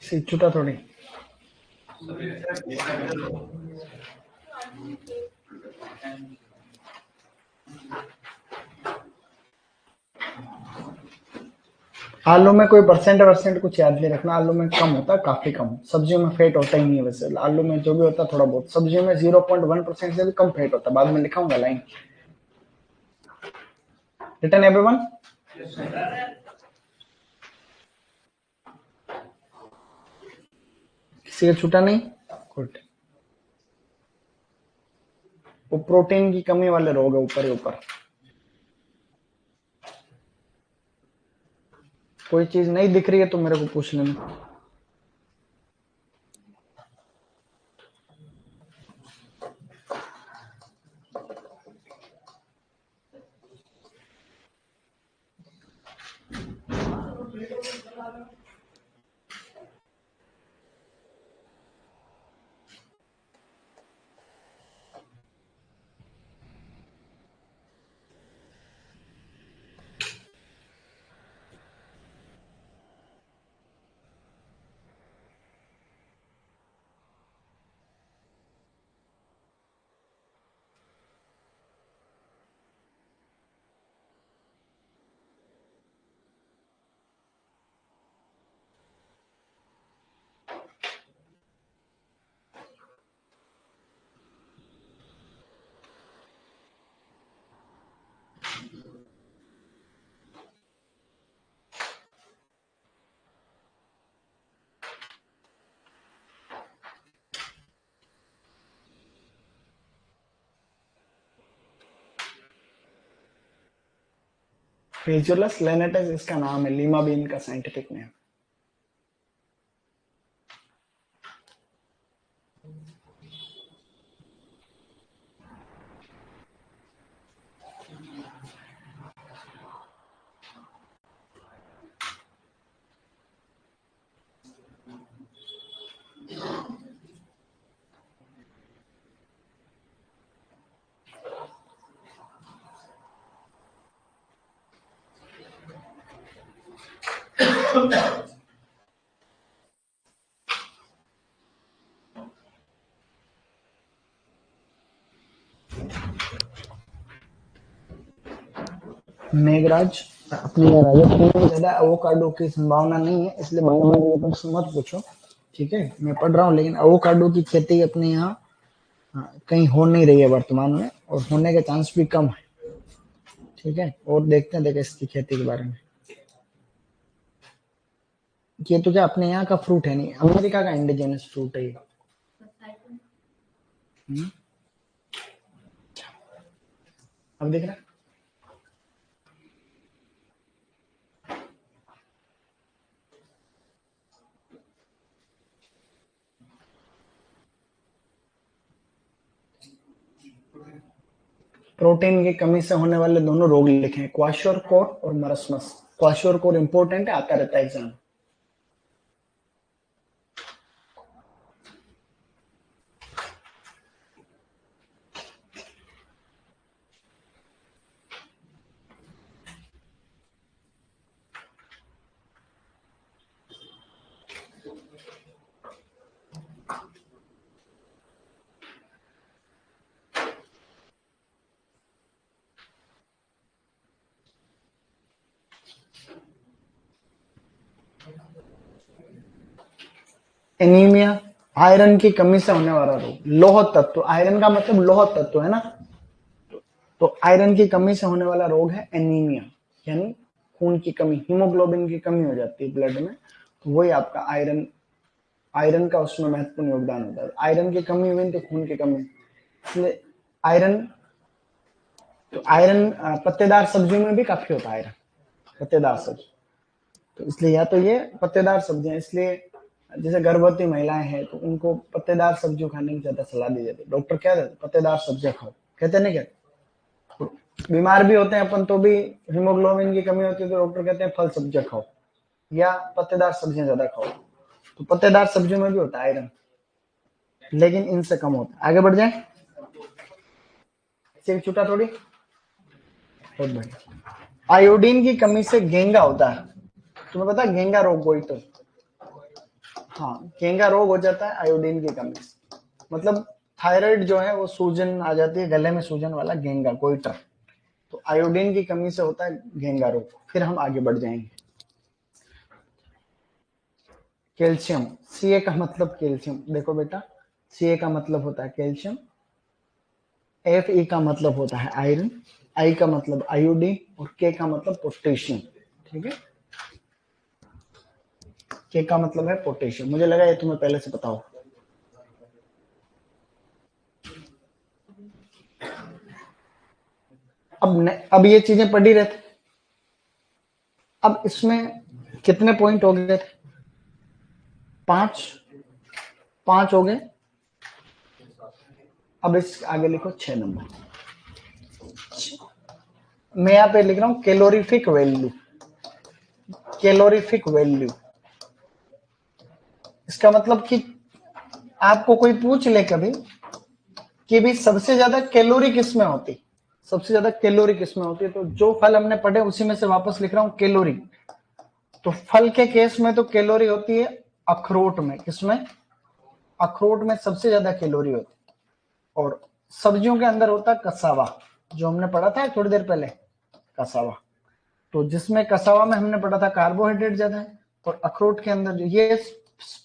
इसे छूटा थोड़ी। आलू में कोई परसेंट परसेंट कुछ याद नहीं रखना। आलू में कम होता है, काफी कम। सब्जियों में फेट होता ही नहीं है वैसे। आलू में जो भी होता है थोड़ा बहुत। सब्जियों में 0.1% से भी कम फेट होता है। बाद में लिखाऊंगा लाइन। Return everyone. किसी का छूटा नहीं। गुड। वो प्रोटीन की कमी वाले रोग है ऊपर ही ऊपर। कोई चीज नहीं दिख रही है तो मेरे को पूछ लेना। फेजुलस लेनेटिस इसका नाम है, लीमा बीन का साइंटिफिक नेम। मेघराज, अपने राजस्थान में ज्यादा एवोकाडो की संभावना नहीं है, इसलिए भाई हमारे ये प्रश्न मत पूछो। ठीक है, मैं पढ़ रहा हूँ, लेकिन एवोकाडो की खेती अपने यहाँ कहीं हो नहीं रही है वर्तमान में, और होने के चांस भी कम है। ठीक है, और देखते हैं देखते इसकी खेती के बारे में। ये तो क्या अपने यहाँ का फ्रूट है नहीं, अमेरिका का इंडिजिनस फ्रूट है ये। हम्म, अब देख रहा है? प्रोटीन की कमी से होने वाले दोनों रोग लिखे, क्वाशोरकोर और मरस्मस। क्वाशोरकोर इंपॉर्टेंट है, आता रहता है एग्जाम। एनीमिया, आयरन की कमी से होने वाला रोग। लौह तत्व, आयरन का मतलब लौह तत्व है ना, तो आयरन की कमी से होने वाला रोग है एनीमिया, यानी खून की कमी, हीमोग्लोबिन की कमी हो जाती है ब्लड में, तो वही आपका आयरन, आयरन का उसमें महत्वपूर्ण योगदान होता है। आयरन की कमी हुई तो खून की कमी, इसलिए आयरन, तो आयरन पत्तेदार सब्जियों में भी काफी होता है आयरन, पत्तेदार सब्जी, तो इसलिए या तो ये पत्तेदार सब्जियां, इसलिए जैसे गर्भवती महिलाएं हैं तो उनको पत्तेदार सब्जियों खाने की ज्यादा सलाह दी जाती है। डॉक्टर क्या देते, पत्तेदार सब्जियां खाओ, कहते नहीं क्या, तो बीमार भी होते हैं अपन तो भी, हीमोग्लोबिन की कमी होती है तो डॉक्टर कहते हैं फल सब्जियां खाओ या पत्तेदार सब्जियां ज्यादा खाओ, तो पत्तेदार सब्जियों में भी होता है आयरन, लेकिन इनसे कम होता है। आगे बढ़ जाए, छुटा थोड़ी, बहुत बढ़िया। आयोडीन की कमी से घेंगा होता है, तुम्हें पता है घेंगा रोग कोई तो, हाँ घेंगा रोग हो जाता है आयोडीन की कमी से, मतलब थायराइड जो है वो सूजन आ जाती है, गले में सूजन वाला घेंगा गोइटर, तो आयोडीन की कमी से होता है घेंगा रोग। फिर हम आगे बढ़ जाएंगे। कैल्शियम, सीए का मतलब कैल्शियम, देखो बेटा सीए का मतलब होता है कैल्शियम, एफ ई का मतलब होता है आयरन, आई का मतलब आयोडीन और के का मतलब पोटेशियम, ठीक है, के का मतलब है पोटेशियम, मुझे लगा ये तुम्हें पहले से पता हो। अब ये चीजें पढ़ी रहती, अब इसमें कितने पॉइंट हो गए थे, 5 5 हो गए, अब इस आगे लिखो 6 नंबर, मैं यहाँ पे लिख रहा हूं कैलोरीफिक वैल्यू, कैलोरीफिक वैल्यू, इसका मतलब कि आपको कोई पूछ ले कभी कि भी सबसे ज्यादा कैलोरी किसमें होती, सबसे ज्यादा कैलोरी किसमें होती है, तो जो फल हमने पढ़े उसी में से वापस लिख रहा हूं कैलोरी, तो फल के केस में तो कैलोरी होती है अखरोट में, किसमें, अखरोट में सबसे ज्यादा कैलोरी होती है, और सब्जियों के अंदर होता है कसावा, जो हमने पढ़ा था थोड़ी देर पहले, कसावा, तो जिसमें कसावा में हमने पढ़ा था कार्बोहाइड्रेट ज्यादा है, और अखरोट के अंदर जो ये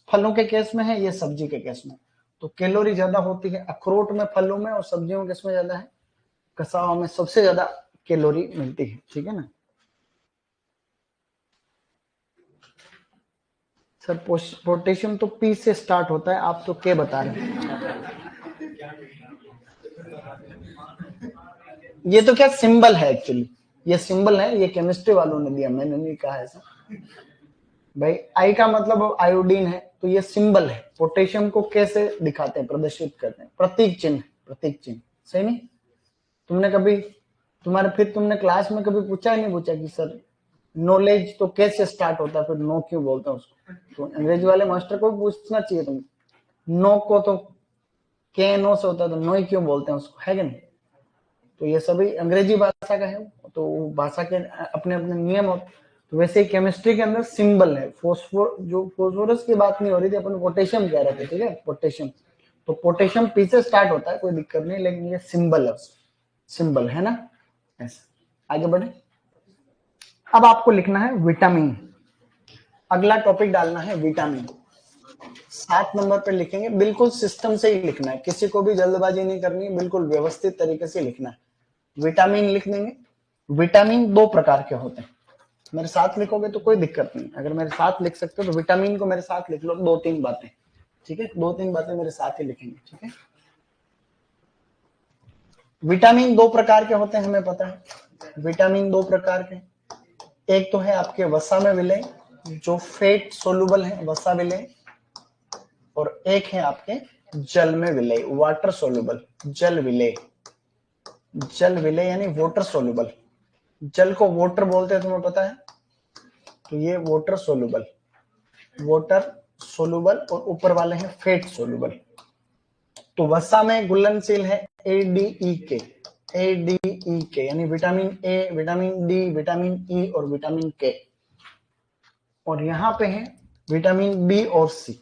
फलों के केस में है, ये सब्जी के केस में, तो कैलोरी ज्यादा होती है अखरोट में, फलों में, और सब्जियों में किसमें ज्यादा है, कसावा में सबसे ज्यादा कैलोरी मिलती है, ठीक है ना। सर पोटेशियम तो पी से स्टार्ट होता है, आप तो के बता रहे हैं, ये तो क्या सिंबल है एक्चुअली, ये सिंबल है, ये केमिस्ट्री वालों ने दिया, मैंने नहीं कहा ऐसा भाई। आई का मतलब आयोडीन है, तो ये सिंबल है, पोटेशियम को कैसे दिखाते हैं, प्रदर्शित करते हैं, प्रतीक चिन्ह, प्रतीक चिन्ह, सही नहीं, तुमने कभी, तुम्हारे फिर तुमने क्लास में कभी पूछा ही नहीं, पूछा कि सर नॉलेज तो कैसे स्टार्ट होता है, फिर नो क्यों बोलते हैं उसको, तो अंग्रेजी वाले मास्टर को पूछना चाहिए तुम, नो को तो के नो से होता है, तो नो ही क्यों बोलते हैं उसको, है कि नहीं, तो ये सभी अंग्रेजी भाषा का है, तो भाषा के अपने अपने नियम होते, तो वैसे ही केमिस्ट्री के अंदर सिंबल है, फोस्फोर, जो फोस्फोरस की बात नहीं हो रही थी, अपन पोटेशियम कह रहे थे, ठीक है, पोटेशियम, तो पोटेशियम पी से स्टार्ट होता है, कोई दिक्कत नहीं, लेकिन ये सिंबल है, सिंबल है ना, ऐसा। आगे बढ़े, अब आपको लिखना है विटामिन, अगला टॉपिक डालना है विटामिन, 7 नंबर पे लिखेंगे, बिल्कुल सिस्टम से ही लिखना है, किसी को भी जल्दबाजी नहीं करनी है, बिल्कुल व्यवस्थित तरीके से लिखना है। विटामिन लिख देंगे, विटामिन 2 प्रकार के होते हैं, मेरे साथ लिखोगे तो कोई दिक्कत नहीं, अगर मेरे साथ लिख सकते हो तो विटामिन को मेरे साथ लिख लो, 2-3 बातें, ठीक है, 2-3 बातें मेरे साथ ही लिखेंगे, ठीक है। विटामिन 2 प्रकार के होते हैं, हमें पता है विटामिन 2 प्रकार के, एक तो है आपके वसा में विलय, जो फेट सोलुबल है, वसा विलय, और एक है आपके जल में विलय, वाटर सोलुबल, जल विलय, जल विलय यानी वाटर सोल्यूबल। जल को वाटर बोलते हैं, तुम्हें पता है, तो ये वाटर सोल्यूबल, वाटर सोल्यूबल, और ऊपर वाले हैं फैट सोल्यूबल। तो वसा में घुलनशील है ADE के यानी vitamin A, vitamin D, vitamin E और विटामिन के। और यहां पे है विटामिन बी और सी।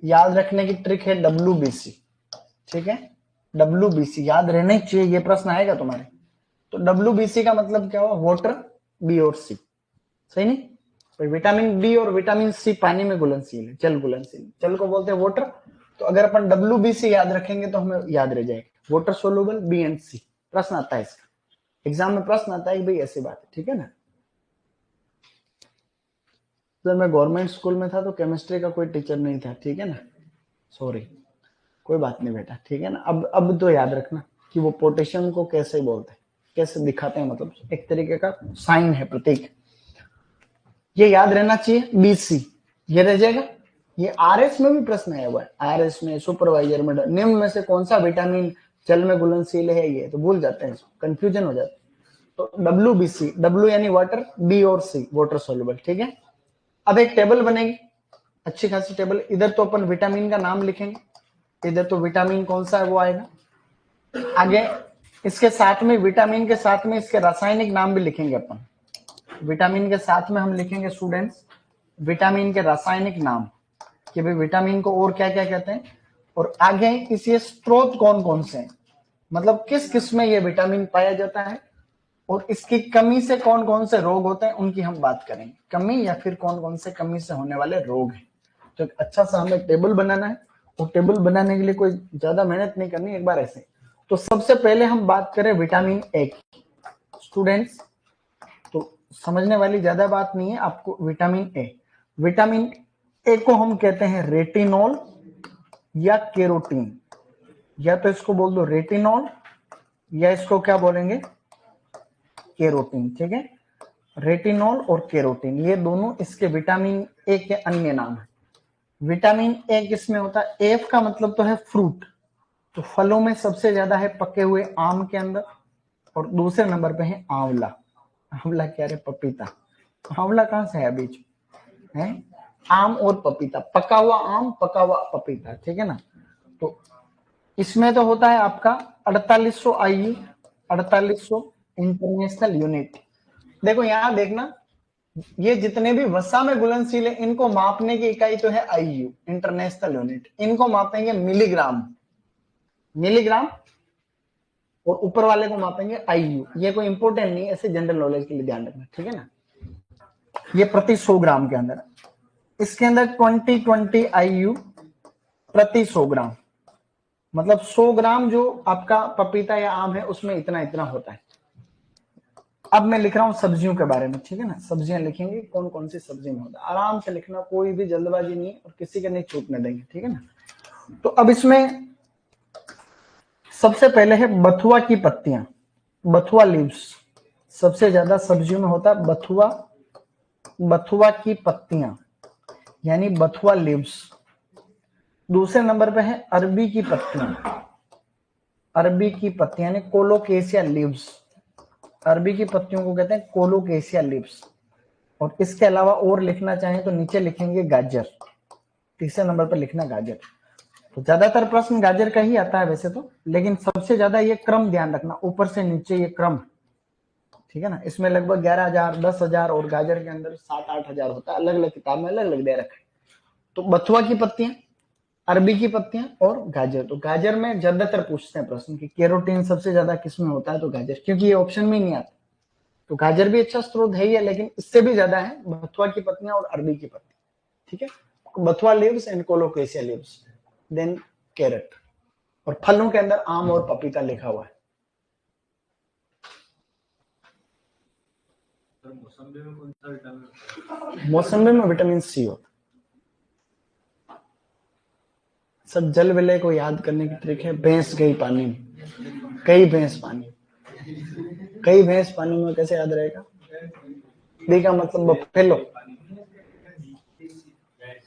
याद रखने की ट्रिक है WBC, ठीक है, WBC याद रहना ही चाहिए, ये प्रश्न आएगा तुम्हारे। तो WBC का मतलब क्या हुआ, वाटर, बी और सी, सही नहीं। तो विटामिन बी और विटामिन सी पानी में घुलनशील है, जल घुलनशील, जल को बोलते हैं वाटर। तो अगर अपन WBC याद रखेंगे तो हमें याद रह जाएगा वाटर सोल्यूबल बी एंड सी। प्रश्न आता है इसका, एग्जाम में प्रश्न आता है कि भाई ऐसी बात है, ठीक है ना। जब मैं गवर्नमेंट स्कूल में था तो केमिस्ट्री का कोई टीचर नहीं था, ठीक है ना, सॉरी, कोई बात नहीं बेटा, ठीक है ना। अब तो याद रखना कि वो पोटेशियम को कैसे बोलते हैं, कैसे दिखाते हैं, मतलब एक तरीके का साइन है, प्रतीक, ये याद रहना चाहिए। BC ये रह जाएगा। ये RS में भी प्रश्न आया हुआ है, RS में, सुपरवाइजर में, निम्न में से कौन सा विटामिन जल में घुलनशील है, ये तो भूल जाते हैं, कंफ्यूजन हो जाता है। तो WBC, W यानी वाटर, B और C वाटर सोल्यूबल, ठीक है। अब एक टेबल बनेगी, अच्छी खासी टेबल। इधर तो अपन विटामिन का नाम लिखेंगे, इधर तो विटामिन कौन सा है वो आएगा। आगे इसके साथ में, विटामिन के साथ में इसके रासायनिक नाम भी लिखेंगे अपन। विटामिन के साथ में हम लिखेंगे स्टूडेंट्स विटामिन के रासायनिक नाम, कि भाई विटामिन को और क्या क्या कहते हैं, और आगे इसके स्रोत कौन कौन से हैं, मतलब किस किस में ये विटामिन पाया जाता है, और इसकी कमी से कौन कौन से रोग होते हैं उनकी हम बात करेंगे, कमी या फिर कौन कौन से कमी से होने वाले रोग हैं। तो एक अच्छा सा हमें टेबल बनाना है, और टेबल बनाने के लिए कोई ज्यादा मेहनत नहीं करनी, एक बार ऐसे। तो सबसे पहले हम बात करें विटामिन ए की स्टूडेंट्स, तो समझने वाली ज्यादा बात नहीं है आपको। विटामिन ए को हम कहते हैं रेटिनॉल या केरोटीन, या तो इसको बोल दो रेटिनॉल या इसको क्या बोलेंगे, केरोटीन, ठीक है। रेटिनॉल और केरोटीन ये दोनों इसके विटामिन ए के अन्य नाम है। विटामिन ए किसमें होता है, एफ का मतलब तो है फ्रूट, तो फलों में सबसे ज्यादा है पके हुए आम के अंदर, और दूसरे नंबर पे है आंवला। आंवला क्या रे, पपीता। आंवला कहां से है, बीच है आम और पपीता, पका हुआ आम, पका हुआ पपीता, ठीक है ना। तो इसमें तो होता है आपका 4800 IU, 4800 इंटरनेशनल यूनिट। देखो यहां देखना, ये जितने भी वसा में घुलनशील है इनको मापने की इकाई तो है IU, इंटरनेशनल यूनिट। इनको मापेंगे मिलीग्राम, मिलीग्राम, और ऊपर वाले को मापेंगे IU। ये कोई इंपोर्टेंट नहीं, ऐसे जनरल नॉलेज के लिए ध्यान रखना, ठीक है ना। ये प्रति 100 ग्राम के अंदर, इसके अंदर 20 IU प्रति 100 ग्राम, मतलब 100 ग्राम जो आपका पपीता या आम है उसमें इतना इतना होता है। अब मैं लिख रहा हूं सब्जियों के बारे में, ठीक है ना, सब्जियां लिखेंगे कौन कौन सी सब्जी में होता है, आराम से लिखना, कोई भी जल्दबाजी नहीं, और किसी का नहीं छूटने देंगे, ठीक है ना। तो अब इसमें सबसे पहले है बथुआ की पत्तियां, बथुआ लीव्स, सबसे ज्यादा सब्जियों में होता है बथुआ, बथुआ की पत्तियां यानी बथुआ लीव्स। दूसरे नंबर पे है अरबी की पत्तियां, अरबी की पत्तियां यानी कोलोकेशिया लीव्स, अरबी की पत्तियों को कहते हैं कोलोकेशिया लीव्स। और इसके अलावा और लिखना चाहें तो नीचे लिखेंगे गाजर, तीसरे नंबर पर लिखना गाजर। तो ज्यादातर प्रश्न गाजर का ही आता है वैसे तो, लेकिन सबसे ज्यादा ये क्रम ध्यान रखना, ऊपर से नीचे ये क्रम, ठीक है ना। इसमें लगभग 11,000, 10,000 और गाजर के अंदर 7-8 हजार होता है, अलग अलग किताब में अलग अलग दे रखा है। तो बथुआ की पत्तियां, अरबी की पत्तियां और गाजर। तो गाजर में ज्यादातर पूछते हैं प्रश्न कि कैरोटीन सबसे ज्यादा किसमें होता है, तो गाजर, क्योंकि ये ऑप्शन में नहीं आता। तो गाजर भी अच्छा स्रोत है ही है, लेकिन इससे भी ज्यादा है बथुआ की पत्तियां और अरबी की पत्ती, ठीक है। Bathua leaves and colocasia leaves, then carrot. और फलों के अंदर आम और पपीता लिखा हुआ है। मौसम्बी में विटामिन सी होता है। सब जल विलय को याद करने की ट्रिक है, भैंस गई पानी में, कई भैंस पानी, कई भैंस पानी में कैसे याद रहेगा, बी का मतलब बफेलो,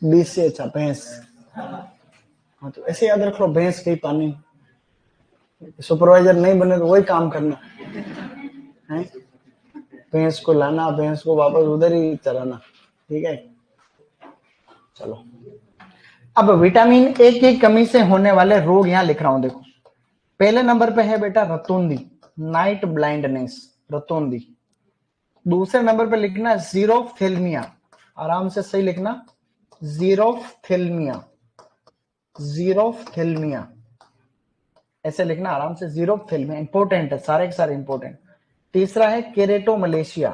बी से अच्छा भैंस, हाँ तो ऐसे याद रख लो, भैंस गई पानी। सुपरवाइजर नहीं बने तो वही काम करना है, भैंस को लाना, भैंस को वापस उधर ही चलाना। ठीक है, चलो। अब विटामिन ए की कमी से होने वाले रोग यहां लिख रहा हूं, देखो। पहले नंबर पे है बेटा रतौंधी, नाइट ब्लाइंडनेस, रतौंधी। दूसरे नंबर पे लिखना जीरोफ्थेल्मिया, आराम से सही लिखना, जीरोफ्थेल्मिया, जीरोफ्थेल्मिया ऐसे लिखना आराम से, जीरोफ्थेल्मिया इंपॉर्टेंट है, सारे के सारे इंपॉर्टेंट। तीसरा है केरेटोमलेशिया,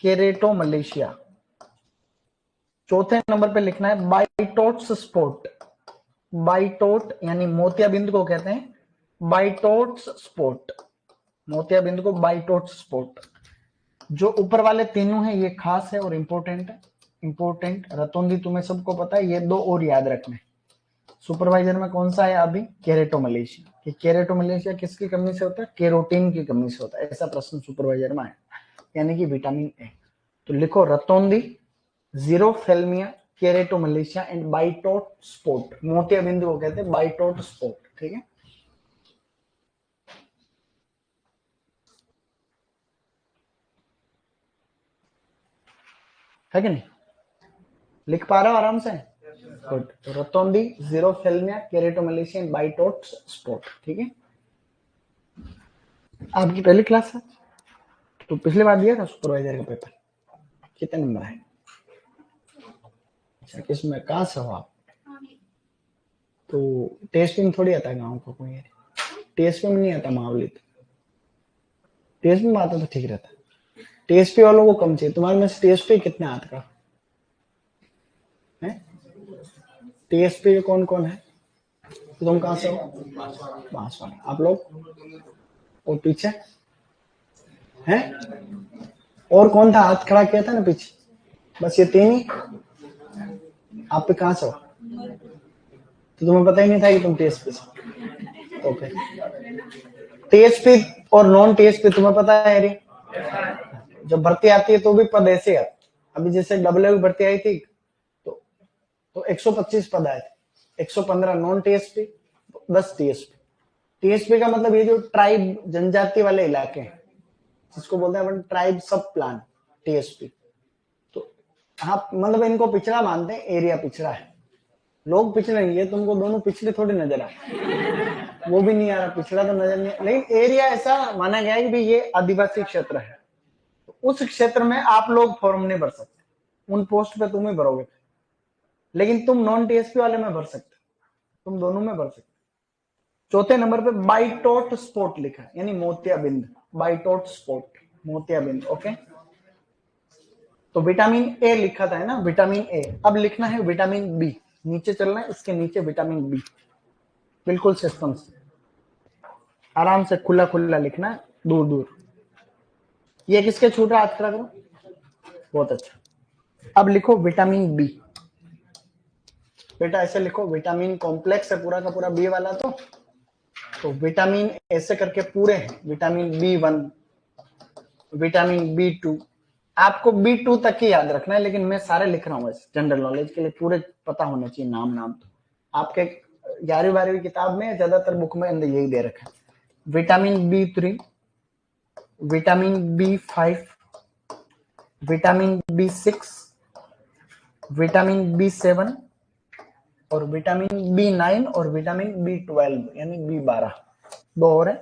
केरेटोमलेशिया। चौथे नंबर पे लिखना है बाइटोट्स स्पॉट, बाइटोट यानी मोतियाबिंद को कहते हैं बाइटोट्स स्पॉट, मोतियाबिंद को बाइटोट्स स्पॉट। जो ऊपर वाले तीनों हैं ये खास है और इंपॉर्टेंट है, इंपॉर्टेंट। रतौंधी तुम्हें सबको पता है, ये दो और याद रखने। सुपरवाइजर में कौन सा है अभी, केरेटोमलेशिया। कि केरेटोमलेशिया किसकी कमी से होता है, केरोटीन की कमी से होता है, ऐसा प्रश्न सुपरवाइजर में है, यानी कि विटामिन ए। तो लिखो रतौंधी, जीरोफेल्मिया, केरेटोमलेशिया एंड बाइटोट स्पॉट, मोतियाबिंद को कहते हैं बाइटोट स्पॉट। ठीक है, है कि नहीं, लिख पा रहे हो आराम से, गुड। तो रतौंधी, जीरोफेल्मिया, केरेटोमलेशिया एंड बाइटोट स्पॉट। ठीक है, आपकी पहली क्लास है तो पिछले बार दिया था सुपरवाइजर का पेपर, कितने नंबर है, अच्छा किसमें, कहाँ से हो आप, तो टेस्ट में थोड़ी आता है गाँव को कोई, टेस्ट में नहीं आता मावली, तो टेस्ट में आता तो ठीक रहता, टीएसपी वालों को कम चाहिए। तुम्हारे में से टीएसपी कितने हाथ का है, टीएसपी कौन कौन है, तो तुम कहाँ से हो, बांसवाड़ा, आप लोग, और पीछे हैं, और कौन था हाथ खड़ा किया था ना पीछे, बस ये तीन ही, आप पे कहाँ से हो, तो तुम्हें पता ही नहीं था कि तुम टीएसपी से, ओके। टीएसपी और नॉन टीएसपी तुम्हें पता है रे, जब भर्ती आती है तो भी पद ऐसे आते, अभी जैसे डब्ल्यू की भर्ती आई थी तो 125 पद आए थे, 115 नॉन टीएसपी, 10 टीएसपी। टीएसपी का मतलब ये जो ट्राइब जनजाति वाले इलाके हैं, जिसको बोलते हैं अपन ट्राइब सब प्लान, टीएसपी। तो हाँ, मतलब इनको पिछड़ा मानते हैं, एरिया पिछड़ा है, लोग पिछड़े नहीं है, तुमको दोनों पिछड़े थोड़ी नजर आए, वो भी नहीं आ रहा, पिछड़ा तो नजर नहीं, लेकिन एरिया ऐसा माना गया है कि ये आदिवासी क्षेत्र है, तो उस क्षेत्र में आप लोग फॉर्म नहीं भर सकते, उन पोस्ट पे तुम ही भरोगे, लेकिन तुम नॉन टीएसपी वाले में भर सकते, तुम दोनों में भर सकते। चौथे नंबर पे बाइटोट स्पॉट लिखा है, यानी मोतियाबिंद, बाइटोट स्पॉट, मोतियाबिंद, ओके। तो विटामिन ए लिखा था है ना, विटामिन ए। अब लिखना है विटामिन बी, नीचे चलना है, इसके नीचे विटामिन बी, बिल्कुल सिस्टम से आराम से खुला खुला लिखना है, दूर दूर। ये किसके छूट रहा, हाथ खड़ा करो, बहुत अच्छा। अब लिखो विटामिन बी, बेटा ऐसे लिखो, विटामिन कॉम्प्लेक्स है पूरा का पूरा बी वाला, तो विटामिन ऐसे करके पूरे हैं, विटामिन बी1, विटामिन बी2, आपको बी2 तक ही याद रखना है, लेकिन मैं सारे लिख रहा हूँ जनरल नॉलेज के लिए, पूरे पता होने चाहिए नाम नाम। तो आपके 11वीं-12वीं किताब में ज्यादातर बुक में अंदर यही दे रखा है, vitamin B3, vitamin B5, vitamin B6, vitamin बी7 और विटामिन बी9 और विटामिन बी12 यानी बी12, दो और है,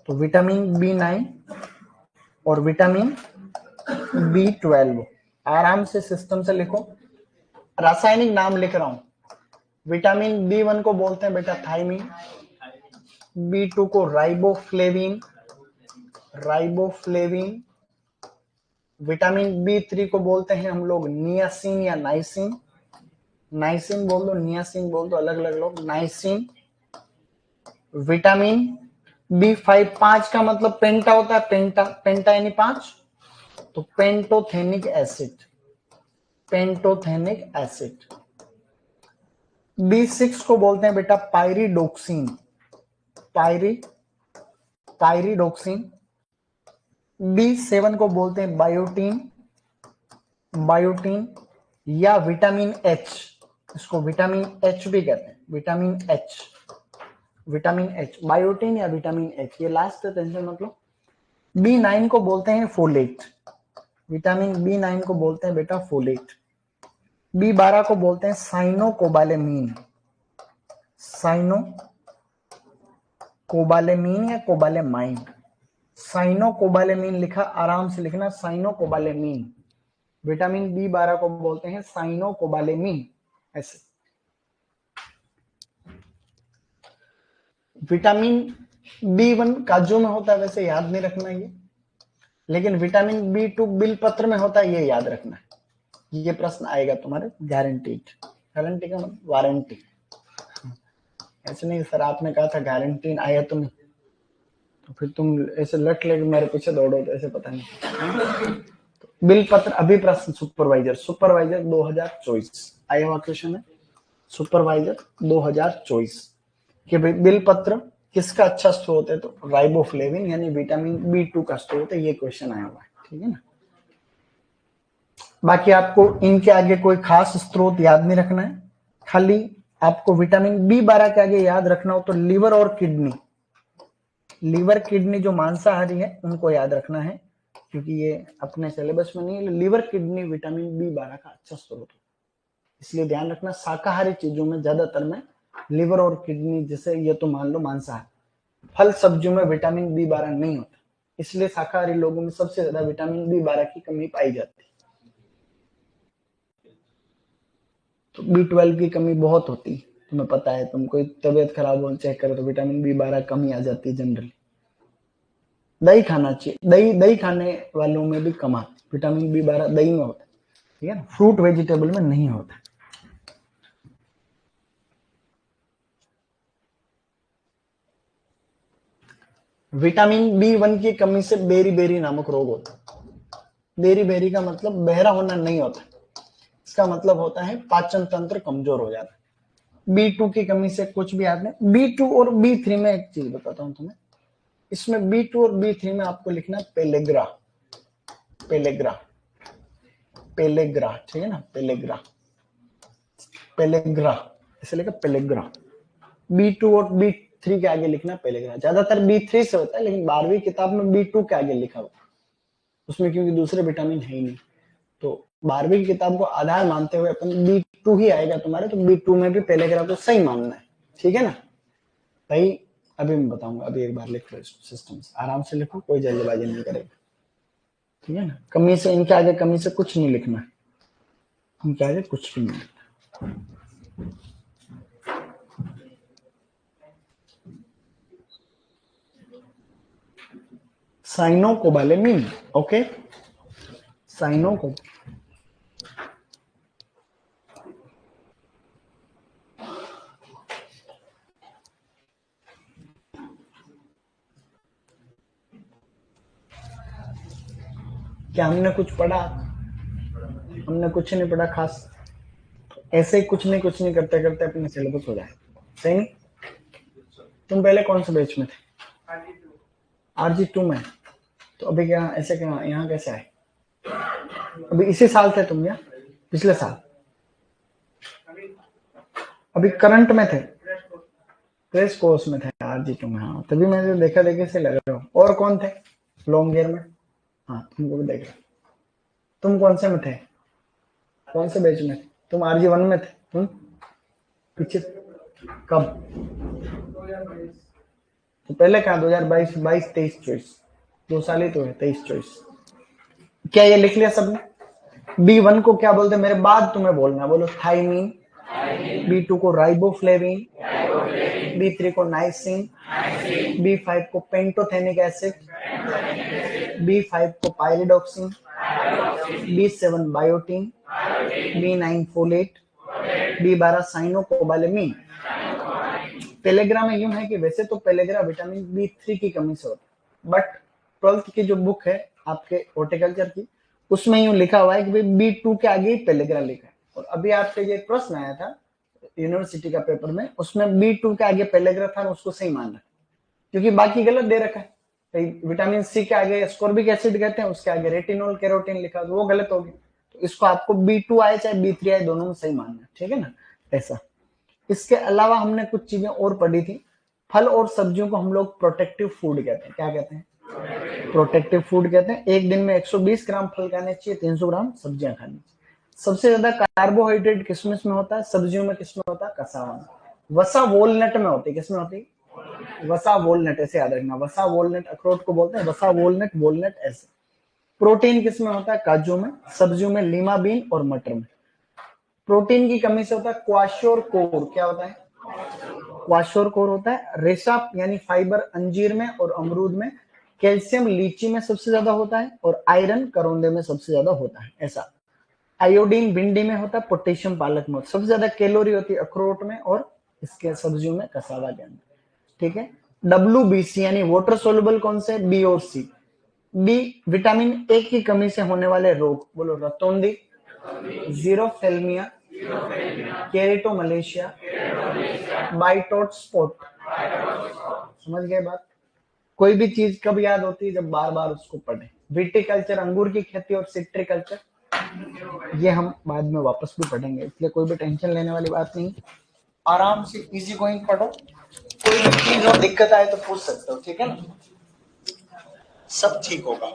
तो विटामिन बी9 और विटामिन बी12 आराम से सिस्टम से लिखो, रासायनिक नाम लिख रहा हूं, विटामिन बी1 को बोलते हैं बेटा थायमीन, बी2 को राइबोफ्लेविन, राइबोफ्लेविन, विटामिन बी3 को बोलते हैं हम लोग नियासिन या नाइसिन, नाइसिन बोल दो, नियासिन बोल दो, अलग अलग लोग, नाइसिन। विटामिन बी5, 5 का मतलब पेंटा होता है, पेंटा, पेंटा यानी 5, तो pantothenic acid, pantothenic acid. B6 को बोलते हैं बेटा पायरिडोक्सिन, पायरिडोक्सिन। बी7 को बोलते हैं बायोटीन, बायोटीन या विटामिन एच, इसको विटामिन एच भी कहते हैं, vitamin H, vitamin H, biotin या विटामिन एच, ये लास्ट है, टेंशन मतलब। B9 को बोलते हैं फोलेट, विटामिन B9 को बोलते हैं बेटा फोलेट। B12 को बोलते हैं साइनोकोबालेमीन, साइनोकोबालेमीन या कोबालेमाइन। साइनोकोबालेमीन लिखा, आराम से लिखना, साइनोकोबालेमीन। विटामिन B12 को बोलते हैं साइनोकोबालेमीन, ऐसे। विटामिन B1 काजू में होता है, वैसे याद नहीं रखना ये, लेकिन विटामिन B2 बिलपत्र में होता है, ये याद रखना है। ये प्रश्न आएगा तुम्हारे, गारंटीड। गारंटी का मतलब वारंटी, ऐसे नहीं सर आपने कहा था गारंटी, आया तुम तो फिर तुम ऐसे लट लेके मेरे पीछे दौड़ो तो ऐसे पता नहीं। तो बिलपत्र, अभी प्रश्न सुपरवाइजर, सुपरवाइजर 2024 आया हुआ क्वेश्चन है, सुपरवाइजर 2024 कि बिलपत्र किसका अच्छा स्रोत है, तो राइबोफ्लेविन यानी विटामिन B2 का स्रोत है, ये क्वेश्चन आया हुआ है, ठीक है ना। बाकी आपको इनके आगे कोई खास स्रोत याद नहीं रखना है, खाली आपको विटामिन B12 के आगे याद रखना हो तो लीवर और किडनी, लीवर किडनी जो मांसाहारी है उनको याद रखना है, क्योंकि ये अपने सिलेबस में नहीं है। लीवर किडनी विटामिन B12 का अच्छा स्रोत है, इसलिए ध्यान रखना। शाकाहारी चीजों में ज्यादातर में लिवर और किडनी, जैसे ये तो मान लो मांसाहारी, फल सब्जियों में विटामिन B12 नहीं होता, इसलिए शाकाहारी लोगों में सबसे ज्यादा विटामिन B12 की कमी पाई जाती है। तो B12 की कमी बहुत होती है, तुम्हें पता है, तुम कोई तबीयत खराब हो चेक करो तो विटामिन B12 कमी आ जाती है जनरली। दही खाना चाहिए, दही खाने वालों में भी कम आती, विटामिन B12 दही में होता है, ठीक है ना, फ्रूट वेजिटेबल में नहीं होता। विटामिन B1 की कमी से बेरी बेरी नामक रोग होता है। बेरी बेरी का मतलब बहरा होना नहीं होता, इसका मतलब होता है पाचन तंत्र कमजोर हो जाता है। B2 की कमी से कुछ भी याद नहीं। B2 और B3 में एक चीज बताता हूं तुम्हें, इसमें B2 और B3 में आपको लिखना है पेलेग्रा, पेलेग्रा, पेलेग्रा, ठीक है ना, पेलेग्रा, पेलेग्रा, ऐसे लिखा पेलेग्रा। B2 और B3 के आगे लिखना पेलेग्रा, ज्यादातर B3 से होता है, लेकिन 12वीं किताब में B2 के आगे लिखा हुआ, उसमें क्योंकि दूसरे विटामिन है ही नहीं, तो 12वीं की किताब को आधार मानते हुए अपन B2 ही आएगा तुम्हारे, तो B2 में भी पेलेग्रा को सही मानना है, ठीक है ना भाई। अभी मैं बताऊंगा, अभी एक बार लिख लो सिस्टम से, आराम से लिखो, कोई जल्दबाजी नहीं करेगा, ठीक है ना। कमी से, इनके आगे कमी से कुछ नहीं लिखना, इनके आगे कुछ भी नहीं लिखना। साइनोकोबालेमिन, ओके, साइनोको, क्या हमने कुछ पढ़ा? हमने कुछ नहीं पढ़ा खास, ऐसे ही कुछ नहीं करते करते अपने सिलेबस हो जाए, सही नहीं। तुम पहले कौन से बैच में थे? RG2 में, तो अभी क्या ऐसे, क्या यहाँ कैसे आए? अभी इसी साल थे तुम या पिछले साल? अभी करंट में थे, क्रेश कोर्स में थे RG2 में, हाँ तभी मैंने देखा देखे से लग रहा हूँ। और कौन थे लॉन्ग ईयर में? हाँ तुमको भी देख रहा। तुम कौन से में थे, कौन से बैच में? तुम RG1 में थे, तुम पीछे कब? तो पहले कहा 2022, 22, 23, 24, 2 साल ही तो है, 23, 24। क्या ये लिख लिया सबने? B1 को क्या बोलते हैं मेरे बाद तुम्हें बोलना, बोलो थाइमीन, B2 को राइबोफ्लेविन, B3 को नाइसिन, B5 को पेंटोथेनिक एसिड, B5 को pyridoxine, B7 biotin, B9 folate, B12 cyanocobalamin. Pellagra में यूं है कि वैसे तो पेलेग्रा विटामिन B3 की कमी से होता है, बट 12th की जो बुक है आपके हॉर्टिकल्चर की, उसमें यूं लिखा हुआ है कि भाई B2 के आगे ही पेलेग्रा लिखा है। और अभी आपके ये प्रश्न आया था यूनिवर्सिटी का पेपर में, उसमें B2 के आगे पेलेग्रा था, उसको सही मान रखा, क्योंकि बाकी गलत दे रखा है। विटामिन सी के आगे स्कॉर्बिक एसिड कहते हैं, उसके आगे रेटिनोल कैरोटीन लिखा, तो वो गलत हो गया। तो इसको आपको B2 आए चाहे B3 आए, दोनों में सही मानना है, ठीक है ना, ऐसा। इसके अलावा हमने कुछ चीजें और पढ़ी थी। फल और सब्जियों को हम लोग प्रोटेक्टिव फूड कहते हैं। क्या कहते हैं? प्रोटेक्टिव फूड कहते हैं। एक दिन में 120 ग्राम फल खाने चाहिए, 300 ग्राम सब्जियां खानी चाहिए। सबसे ज्यादा कार्बोहाइड्रेट किसमिस में होता है? सब्जियों में। किसमें होता है? कसावा में। वसा वॉलनट में होती है। किसमें होती है? वसा वॉलनट, ऐसे याद रखना। वसा वॉलनट अखरोट को बोलते हैं, वसा वॉलनट, वॉलनट ऐसे। प्रोटीन किसमें होता है? काजू में। सब्जियों में लीमा बीन और मटर में। प्रोटीन की कमी से होता है क्वाशोरकोर। क्या होता है? क्वाशोरकोर होता है। रेशा यानी फाइबर अंजीर में और अमरूद में। कैल्शियम लीची में सबसे ज्यादा होता है और आयरन करौंदे में सबसे ज्यादा होता है। ऐसा। आयोडीन भिंडी में होता है, पोटेशियम पालक में। सबसे ज्यादा कैलोरी होती है अखरोट में और इसके सब्जियों में, कसावा के अंदर। ठीक है। WBC यानी वाटर सोल्यूबल कौन से? बी और सी। बी विटामिन ए की कमी से होने वाले रोग, बोलो। रतौंधी, जीरोफेल्मिया, केरेटोमलेशिया, बाइटोट स्पॉट। समझ गए बात? कोई भी चीज कब याद होती है? जब बार बार उसको पढ़े। विटिकल्चर अंगूर की खेती और सिट्रिकल्चर, ये हम बाद में वापस भी पढ़ेंगे, इसलिए कोई भी टेंशन लेने वाली बात नहीं। आराम से इजी गोइंग पढ़ो। कोई भी चीज और दिक्कत आए तो पूछ सकते हो, ठीक है ना? सब ठीक होगा।